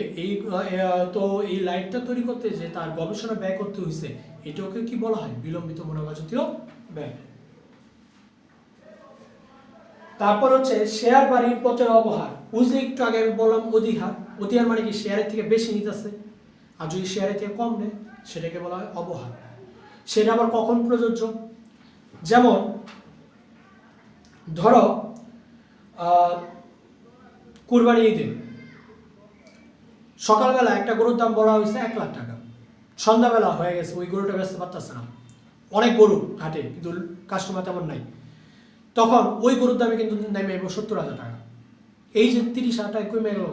এই লাইটটা তৈরি করতে যে তার গবেষণা ব্যয় করতে হয়েছে, এটাকে কি বলা হয়, বিলম্বিত মুনাফা জাতীয় ব্যয়। তারপর হচ্ছে শেয়ার বা ঋণপত্রের অবহার। ওই যে একটু আগে আমি বললাম অধিহার, অধিহার মানে কি শেয়ারের থেকে বেশি নিতেছে, আর যদি শেয়ারের থেকে কম নেয় সেটাকে বলা হয় অবহার। সেটা আবার কখন প্রযোজ্য, যেমন ধরো কুরবানি ঈদে সকালবেলা একটা গরুর দাম বলা হয়েছে 1 লাখ টাকা, সন্ধ্যাবেলা হয়ে গেছে ওই গরুটা বেচতে পারতেছে না, অনেক গরু হাটে কিন্তু কাস্টমার তেমন নাই, তখন ওই গরুর দামে কিন্তু নেমে 70,000 টাকা। এই যে 30,000 টাকা কমে গেল,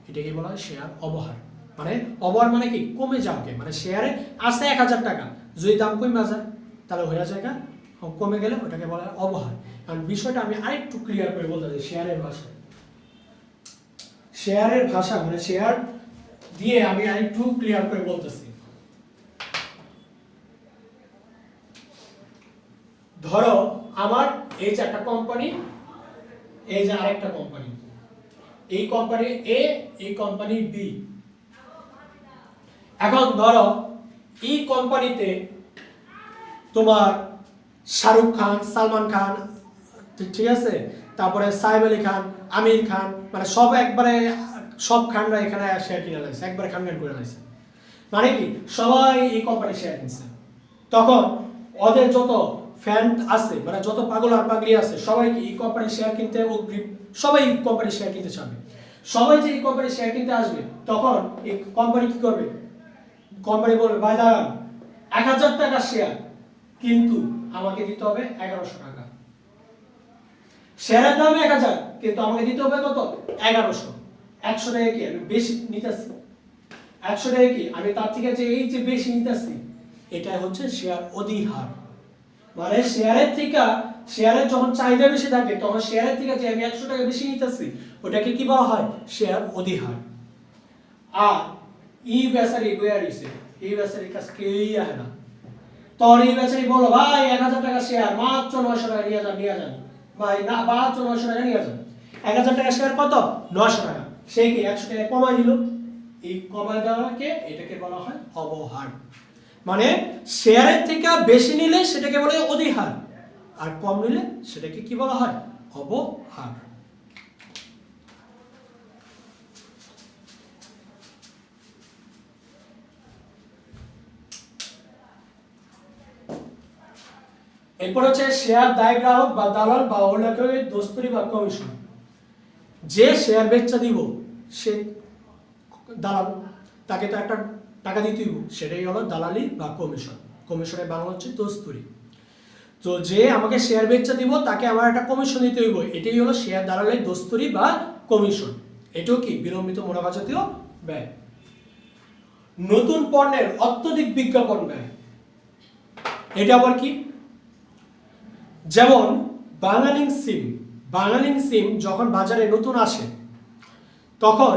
এটাকে বলা হয় শেয়ার অবহার। মানে অবহার মানে কি, কমে যাওয়াকে, মানে শেয়ারে আসছে 1000 টাকা, যদি দাম কমে যায় তাহলে হয়ে যায় কমে গেলে ওটাকে বলা হয় অবহার। কারণ বিষয়টা আমি আরেকটু ক্লিয়ার করে বলতে চাই শেয়ারের ভাষায়। শেয়ারের ভাষা মানে শেয়ার দিয়ে আমি আরেকটু ক্লিয়ার করে বলতেছি। ধরো আমার এই যে একটা কোম্পানি, এই যে আরেকটা কোম্পানি, এই কোম্পানি এ, এই কোম্পানি বি। এখন ধরো এই কোম্পানিতে তোমার শাহরুখ খান, সালমান খান, ঠিক আছে, তারপরে সাইফ আলী খান, আমির খান, মানে সব একবারে সব খানরা এখানে শেয়ার কিনে লাগছে, একবারে খান করে লাগছে। মানে কি সবাই এই কোম্পানি শেয়ার কিনছে। তখন ওদের যত ফ্যান আছে, মানে যত পাগল আর পাগলি আছে, সবাই কি এই কোম্পানি শেয়ার কিনতে সবাই কোম্পানি শেয়ার কিনতে চাবে। সবাই যে এই কোম্পানি শেয়ার কিনতে আসবে, তখন এই কোম্পানি কি করবে? কোম্পানি বলবে ভাই দাঁড়ান, 1000 টাকা শেয়ার, কিন্তু আমাকে দিতে হবে 1100 টাকা। শেয়ারের দাম 1000, কিন্তু আমাকে দিতে হবে কত? 1100। 100 টাকা কি আমি বেশি নিতেছি? 100 টাকা কি আমি তার থেকে যে এই যে বেশি নিতেছি, এটাই হচ্ছে শেয়ার অধিহার। মানে শেয়ারের যখন চাহিদা বেশি থাকে, তখন শেয়ারের থেকে যে আমি 100 টাকা বেশি নিতেছি, ওটাকে কি বলা হয়? শেয়ার অধিহার। আর এই বেচারি বইয়া দিছে, এই বেচারির কাছে কেউই আহে না। তোর এই বেচারি বলো ভাই 1000 টাকা শেয়ার, মাত্র 900 টাকা নিয়ে যান ভাই, না মাত্র 900 টাকা নিয়ে যান। 1000 টাকা শেয়ার কত? 900 টাকা। সেই কি 100 টাকা কমাই দিল। এই কমাই দেওয়াকে এটাকে বলা হয় অবহার। মানে শেয়ারের থেকে বেশি নিলে সেটাকে বলা হয় অধিহার, আর কম নিলে সেটাকে কি বলা হয়? অবহার। এরপর হচ্ছে শেয়ার দায় গ্রাহক বা দালাল বা অলেখকের দোস্তরি বা কমিশন। যে শেয়ার বেচা দিব সে দালাল, তাকে তো একটা টাকা দিতে দিব, সেটাই হলো দালালি বা কমিশন। কমিশনের বাংলা হচ্ছে দোস্তরি। তো যে আমাকে শেয়ার বেচা দিব তাকে আমার একটা কমিশন দিতে হইব, এটাই হলো শেয়ার দালালের দোস্তরি বা কমিশন। এটাও কি বিলম্বিত মুনাফা জাতীয় ব্যয়। নতুন পণ্যের অত্যধিক বিজ্ঞাপন ব্যয়, এটা আবার কি? যেমন বাংলালিংক সিম যখন বাজারে নতুন আসে, তখন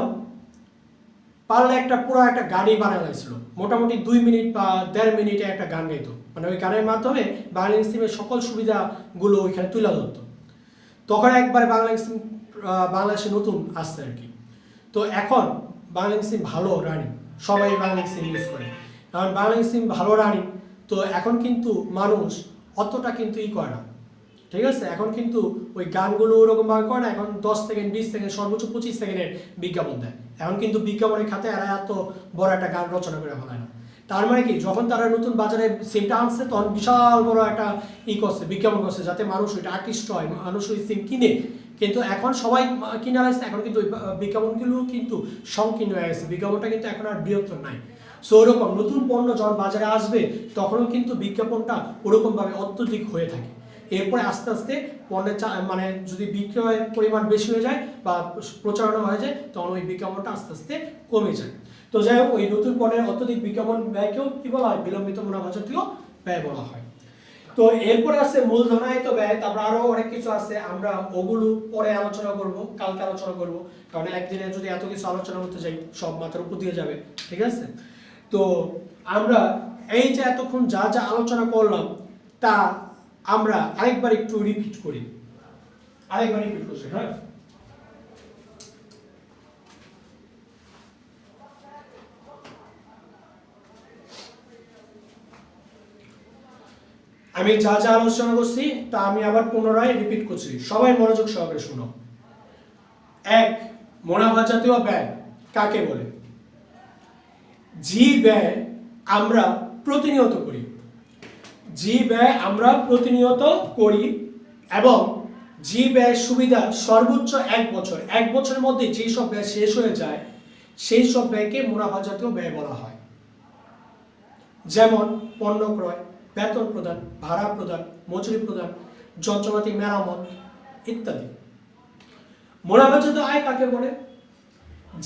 পারলে পুরো একটা গানই বানানো হয়েছিল, মোটামুটি 2 মিনিট বা 1.5 মিনিটে একটা গান গাইতো। মানে ওই গানের মাধ্যমে বাংলালিংক সিমের সকল সুবিধাগুলো ওইখানে তুলে ধরতো। তখন একবার বাংলালিংক সিম বাংলাদেশে নতুন আসছে আর কি। তো এখন বাংলালিংক সিম ভালো রানিং, সবাই বাংলালিংক সিম ইউজ করে, কারণ বাংলালিংক সিম ভালো রানিং। তো এখন কিন্তু মানুষ অতটা কিন্তু করে না, ঠিক আছে। এখন কিন্তু ওই গানগুলো ওরকম ভাবে করে না, এখন 10 সেকেন্ড 20 সেকেন্ড সর্বোচ্চ 25 সেকেন্ডের বিজ্ঞাপন দেয়। এখন কিন্তু বিজ্ঞাপনের খাতে এরা এত বড় একটা গান রচনা করে ফেলায় না। তার মানে কি, যখন তারা নতুন বাজারে সিমটা আনছে, তখন বিশাল বড় একটা করছে, বিজ্ঞাপন করছে, যাতে মানুষ ওইটা আকৃষ্ট হয়, মানুষ ওই সিম কিনে। কিন্তু এখন সবাই কিনে আসছে, এখন কিন্তু ওই বিজ্ঞাপনগুলো কিন্তু সংকীর্ণ হয়ে গেছে, বিজ্ঞাপনটা কিন্তু এখন আর বৃহত্তর নাই। সো ওরকম নতুন পণ্য যখন বাজারে আসবে, তখনও কিন্তু বিজ্ঞাপনটা ওরকমভাবে অত্যধিক হয়ে থাকে। এরপরে আস্তে আস্তে পণ্যের মানে যদি বিক্রয়ের পরিমাণ বেশি হয়ে যায় বা প্রচারণা হয়ে যায়, তখন ওই বিজ্ঞাপনটা আস্তে আস্তে কমে যায়। তো যাই হোক, ওই নতুন পণ্যের অত্যধিক বিজ্ঞাপন ব্যয়কেও কি বলা হয়? বিলম্বিত মুনাফা জাতীয় ব্যয় বলা হয়। তো এরপরে আছে মূলধনায়িত ব্যয়। তারপর আরো অনেক কিছু আছে, আমরা ওগুলো পরে আলোচনা করব, কালকে আলোচনা করব, কারণ একদিনে যদি এত কিছু আলোচনা করতে যাই সব মাথার উপর দিয়ে যাবে, ঠিক আছে। তো আমরা এই যে এতক্ষণ যা যা আলোচনা করলাম, তা আমরা আরেকবার একটু রিপিট করি, করছি। হ্যাঁ, আমি যা যা আলোচনা করছি তা আমি আবার পুনরায় রিপিট করছি, সবাই মনোযোগ সহকারে শুনো। 1, মুনাফা জাতীয় ব্যয় কাকে বলে? যে ব্যয় আমরা প্রতিনিয়ত করি, এবং যে ব্যয় সুবিধা সর্বোচ্চ 1 বছর, 1 বছরের মধ্যে যেই সব ব্যয় শেষ হয়ে যায়, সেই সব ব্যয়কে মুনাফা জাতীয় ব্যয় বলা হয়। যেমন পণ্য ক্রয়, বেতন প্রদান, ভাড়া প্রদান, মজুরি প্রদান, যন্ত্রপাতি মেরামত ইত্যাদি। মুনাফা জাতীয় আয় কাকে বলে?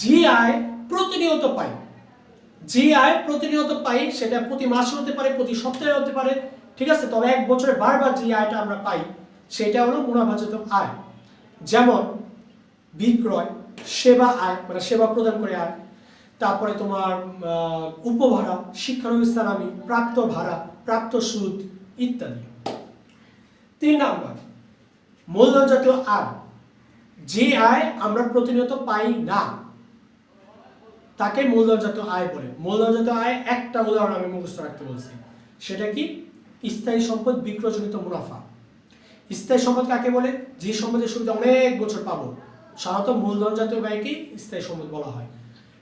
যে আয় প্রতিনিয়ত পাই, সেটা প্রতি মাসে হতে পারে, প্রতি সপ্তাহে হতে পারে, ঠিক আছে। তবে 1 বছরে বারবার যে আয়টা আমরা পাই, সেটা হলো মুনাফা জাতীয় আয়। যেমন বিক্রয়, সেবা আয়, মানে সেবা প্রদান করে আয়, তারপরে তোমার উপভাড়া, শিক্ষানবিশ সালামি, প্রাপ্ত ভাড়া, প্রাপ্ত সুদ ইত্যাদি। 3 নাম্বার মূলধন জাতীয় আয়, যে আয় আমরা প্রতিনিয়ত পাই না তাকে মূলধন জাতীয় আয় বলে। মূলধন জাতীয় আয় একটা উদাহরণ আমি মুখস্থ রাখতে বলছি, সেটা কি? স্থায়ী সম্পদ বিক্রয়জনিত মুনাফা। স্থায়ী সম্পদ কাকে বলে? যে সম্পদের সুবিধা অনেক বছর পাবো, সাধারণত মূলধন জাতীয় ব্যয়কে স্থায়ী সম্পদ বলা হয়।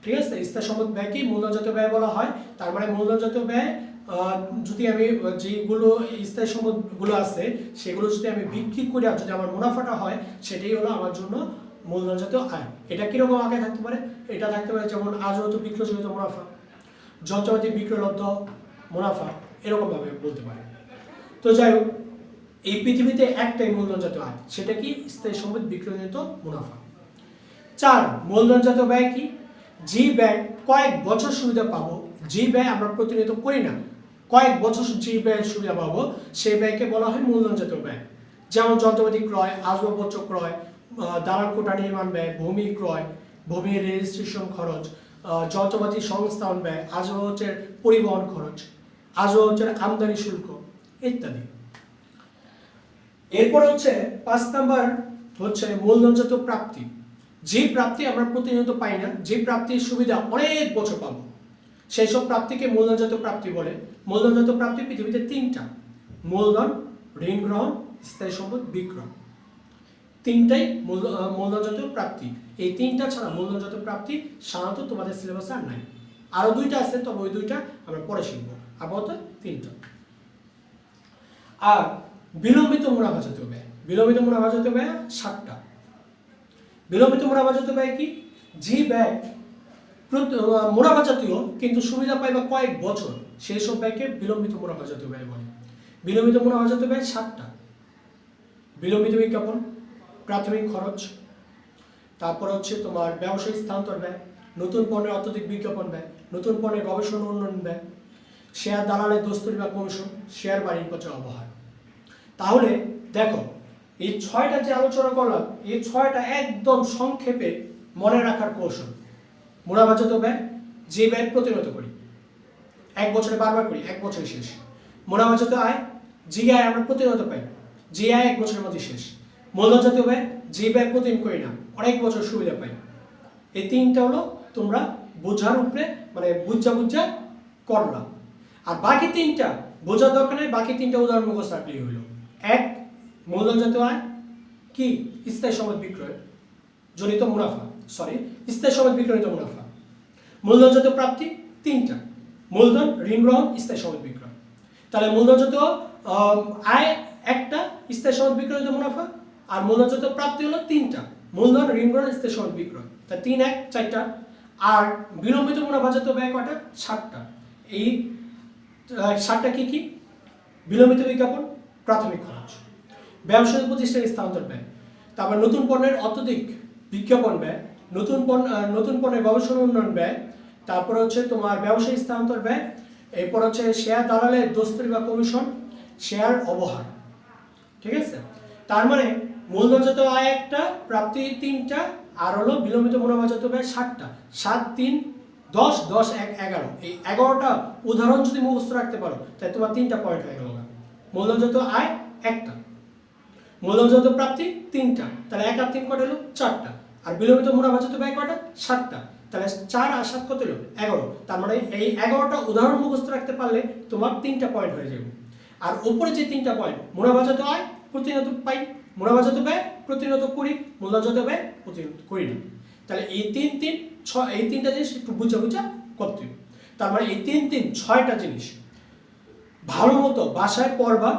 ঠিক আছে, স্থায়ী সম্পদ ব্যয়কে মূলধন জাতীয় ব্যয় বলা হয়। তার মানে মূলধন জাতীয় ব্যয় যদি আমি যেগুলো স্থায়ী সম্পদগুলো আছে সেগুলো যদি আমি বিক্রি করে যদি আমার মুনাফাটা হয়, সেটাই হলো আমার জন্য মূলধন জাতীয় আয়। এটা কিরকম আগে থাকতে পারে? এটা থাকতে পারে যেমন আজত বিক্রয়জনিত মুনাফা, যন্ত্রপাতি বিক্রয়লব্ধ মুনাফা, এরকম ভাবে বলতে পারে। তো যাই হোক, এই পৃথিবীতে একটাই মূলধন জাতীয় আয়, সেটা কি? স্থায়ী সম্পদ বিক্রয়জনিত মুনাফা। 4 মূলধন জাতীয় ব্যয় কি? যে ব্যয় কয়েক বছর সুবিধা পাবো, যে ব্যয় আমরা প্রতিনিয়ত করি না, কয়েক বছর যে ব্যয়ের সুবিধা পাবো সেই ব্যয়কে বলা হয় মূলধন জাতীয় ব্যয়। যেমন যন্ত্রপাতি ক্রয়, আসবাবপত্র ক্রয়, দালান কোঠা নির্মাণ ব্যয়, ভূমি ক্রয়, ভূমির রেজিস্ট্রেশন খরচ, যন্ত্রপাতি সংস্থান ব্যয়, আসবাবপত্রের পরিবহন খরচ, আসবাবপত্রের আমদানি শুল্ক ইত্যাদি। এরপর হচ্ছে 5 নাম্বার হচ্ছে মূলধন জাতীয় প্রাপ্তি। যে প্রাপ্তি আমরা প্রতিনিয়ত পাই না, যে প্রাপ্তির সুবিধা অনেক বছর পাবো, সেই সব প্রাপ্তিকে মূলধন জাতীয় প্রাপ্তি বলে। মূলধন জাতীয় প্রাপ্তি পৃথিবীতে 3টা: মূলধন, ঋণ গ্রহণ, স্থায়ী সম্পদ বিক্রয়। 3টাই মূলধন জাতীয় প্রাপ্তি। এই 3টা ছাড়া মূলধন জাতীয় প্রাপ্তি সাধারণত তোমাদের সিলেবাসে আর নাই। আরো 2টা আছে, তবে ওই 2টা আমরা পরে শিখবো। আপাতত 3টা। আর বিলম্বিত মুনাফা জাতীয় ব্যয়, বিলম্বিত মুনাফা জাতীয় ব্যয় 7টা। বিলম্বিত মুনাফা জাতীয় ব্যয় কি? যে ব্যয় মুনাফা জাতীয় কিন্তু সুবিধা পাইবা কয়েক বছর, সেই সব ব্যয়কে বিলম্বিত মুনাফা জাতীয় ব্যয় বলে। বিলম্বিত মুনাফা জাতীয় ব্যয় 7টা: বিলম্বিত বিজ্ঞাপন, প্রাথমিক খরচ, তারপর হচ্ছে তোমার ব্যবসায়িক স্থানান্তর ব্যয়, নতুন পণ্যের অত্যধিক বিজ্ঞাপন ব্যয়, নতুন পণ্যের গবেষণা উন্নয়ন ব্যয়, শেয়ার দালালের দোস্তরি বা কমিশন, শেয়ার বাণিজ্যপত্রের অবহার। তাহলে দেখো, এই 6টা যে আলোচনা করলাম, এই 6টা একদম সংক্ষেপে মনে রাখার কৌশল। মুনাফা জাতীয় ব্যয়, যে ব্যয় প্রতিনিয়ত করি, এক বছরে বারবার করি, এক বছরে শেষ। মুনাফা জাতীয় আয়, যে আয় আমরা প্রতিনিয়ত পাই, যে আয় এক বছরের মধ্যে শেষ। মূলধন জাতীয় ব্যয়, যে ব্যয় প্রতিদিন করি না, অনেক বছর সুবিধা পাই। এই 3টা হলো তোমরা বোঝার উপরে, মানে বুঝা করলাম। আর বাকি 3টা বোঝার দরকার নেই, বাকি 3টা উদাহরণ মুখস্থ রাখলেই হইল। 1 মূলধন জাতীয় আয় কি? স্থায়ী সম্পদ বিক্রয় জনিত মুনাফা, স্থায়ী সম্পদ বিক্রয়জনিত মুনাফা। মূলধন জাতীয় প্রাপ্তি 3টা: মূলধন, ঋণ গ্রহণ, স্থায়ী সম্পদ বিক্রয়। তাহলে মূলধন জাতীয় আয় একটা, স্থায়ী সম্পদ বিক্রয়জনিত মুনাফা। আর মূলধন জাতীয় প্রাপ্তি হলো 3টা: মূলধন, ঋণ গ্রহণ, স্থায়ী সম্পদ বিক্রয়। তা 3 1 4টা। আর বিলম্বিত মুনাফা জাতীয় ব্যয় কয়টা? 7টা। এই 7টা কি কি? বিলম্বিত বিজ্ঞাপন, প্রাথমিক খরচ, ব্যবসায়িক প্রতিষ্ঠানের স্থানান্তর ব্যয়, তারপর নতুন পণ্যের অত্যধিক বিজ্ঞাপন ব্যয়, নতুন পণ্যের গবেষণা উন্নয়ন ব্যয়, তারপর হচ্ছে তোমার ব্যবসায়িক স্থানান্তর ব্যয়, এরপর হচ্ছে শেয়ার দালালের দোস্তরি বা কমিশন, শেয়ার অবহার। ঠিক আছে, তার মানে মূলধন জাতীয় আয় একটা, প্রাপ্তি 3টা, আর হলো বিলম্বিত মুনাফা জাতীয় ব্যয় 7টা। 7 3 10 10 1 11। এই 11টা উদাহরণ যদি মুখস্থ রাখতে পারো, তাই তোমার 3টা পয়েন্ট হয়ে গেল। মূলধন জাতীয় আয় একটা, মূলধন জাতীয় প্রাপ্তি 3টা, তাহলে 1 আর 3 কত হলো? 4টা। আর বিলম্বিত মুনাফা জাতীয় ব্যয় কয়টা? 7টা। তাহলে 4 আর 7 কত হলো? 11। তার মানে এই 11টা উদাহরণ মুখস্থ রাখতে পারলে তোমার 3টা পয়েন্ট হয়ে যাবে। আর উপরে যে 3টা পয়েন্ট, মুনাফা জাতীয় আয় প্রতিনিয়ত পাই, মুনাফা জাতীয় ব্যয় প্রতিনিয়ত করি, মূলধন জাতীয় ব্যয় প্রতিনিয়ত করি না। তাহলে এই 3 3 6, এই 3টা জিনিস একটু বুঝা করতে হবে। তার মানে এই 3 3 6টা জিনিস ভালো মতো বাসায় পড়বা।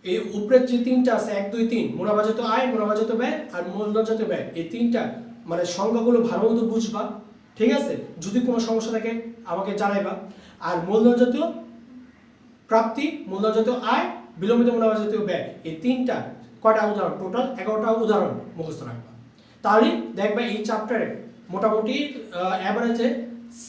এই উপরের যে 3টা আছে 1 2 3, মুনাফা জাতীয় আয়, মুনাফা জাতীয় ব্যয় আর মূলধন জাতীয় ব্যয়, এই 3টা মানে সংখ্যাগুলো ভালো মতো বুঝবা। ঠিক আছে, যদি কোনো সমস্যা থাকে আমাকে জানাইবা। আর মূলধন জাতীয় প্রাপ্তি, মূলধন জাতীয় আয়, বিলম্বিত মুনাফা জাতীয় ব্যয়, এই 3টা কয়টা উদাহরণ? টোটাল 11টা উদাহরণ মুখস্থ রাখবা। তাহলে দেখবা এই চ্যাপ্টারে মোটামুটি অ্যাভারেজে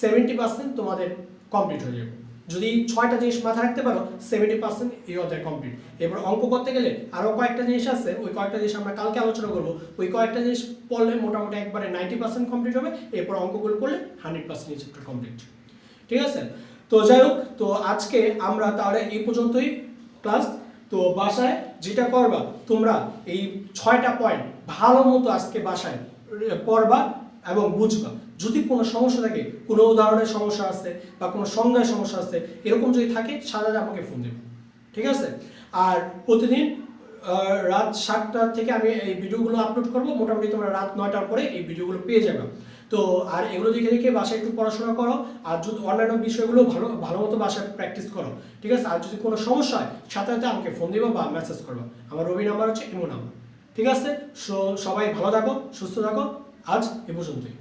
70% তোমাদের কমপ্লিট হয়ে যাবে। যদি 6টা জিনিস মাথায় রাখতে পারো, 70% এই অধ্যায় কমপ্লিট। এবার অঙ্ক করতে গেলে আরও কয়েকটা জিনিস আছে, ওই কয়েকটা জিনিস আমরা কালকে আলোচনা করবো। ওই কয়েকটা জিনিস পড়লে মোটামুটি একবারে 90% কমপ্লিট হবে। এরপর অঙ্কগুলো করলে 100% এই চ্যাপ্টার কমপ্লিট। ঠিক আছে, তো যাই হোক, তো আজকে আমরা তাহলে এই পর্যন্তই ক্লাস। তো বাসায় যেটা করবা তোমরা এই 6টা পয়েন্ট ভালো মতো আজকে বাসায় পড়বা এবং বুঝবা। যদি কোনো সমস্যা থাকে, কোনো উদাহরণের সমস্যা আছে বা কোনো সংজ্ঞার সমস্যা আছে, এরকম যদি থাকে সাথে আমাকে ফোন দেবে, ঠিক আছে? আর প্রতিদিন রাত 7টা থেকে আমি এই ভিডিওগুলো আপলোড করবো, মোটামুটি তোমরা রাত 9টার পরে এই ভিডিওগুলো পেয়ে যাবে। তো আর এগুলো দেখে দেখে বাসায় একটু পড়াশোনা করো, আর যদি অন্যান্য বিষয়গুলো ভালো মতো বাসায় প্র্যাকটিস করো, ঠিক আছে? আর যদি কোনো সমস্যা হয় সাথে সাথে আমাকে ফোন দিবা বা মেসেজ করবা। আমার রবি নাম্বার হচ্ছে ইমো নাম্বার, ঠিক আছে? সবাই ভালো থাকো, সুস্থ থাকো, আজ এ পর্যন্তই।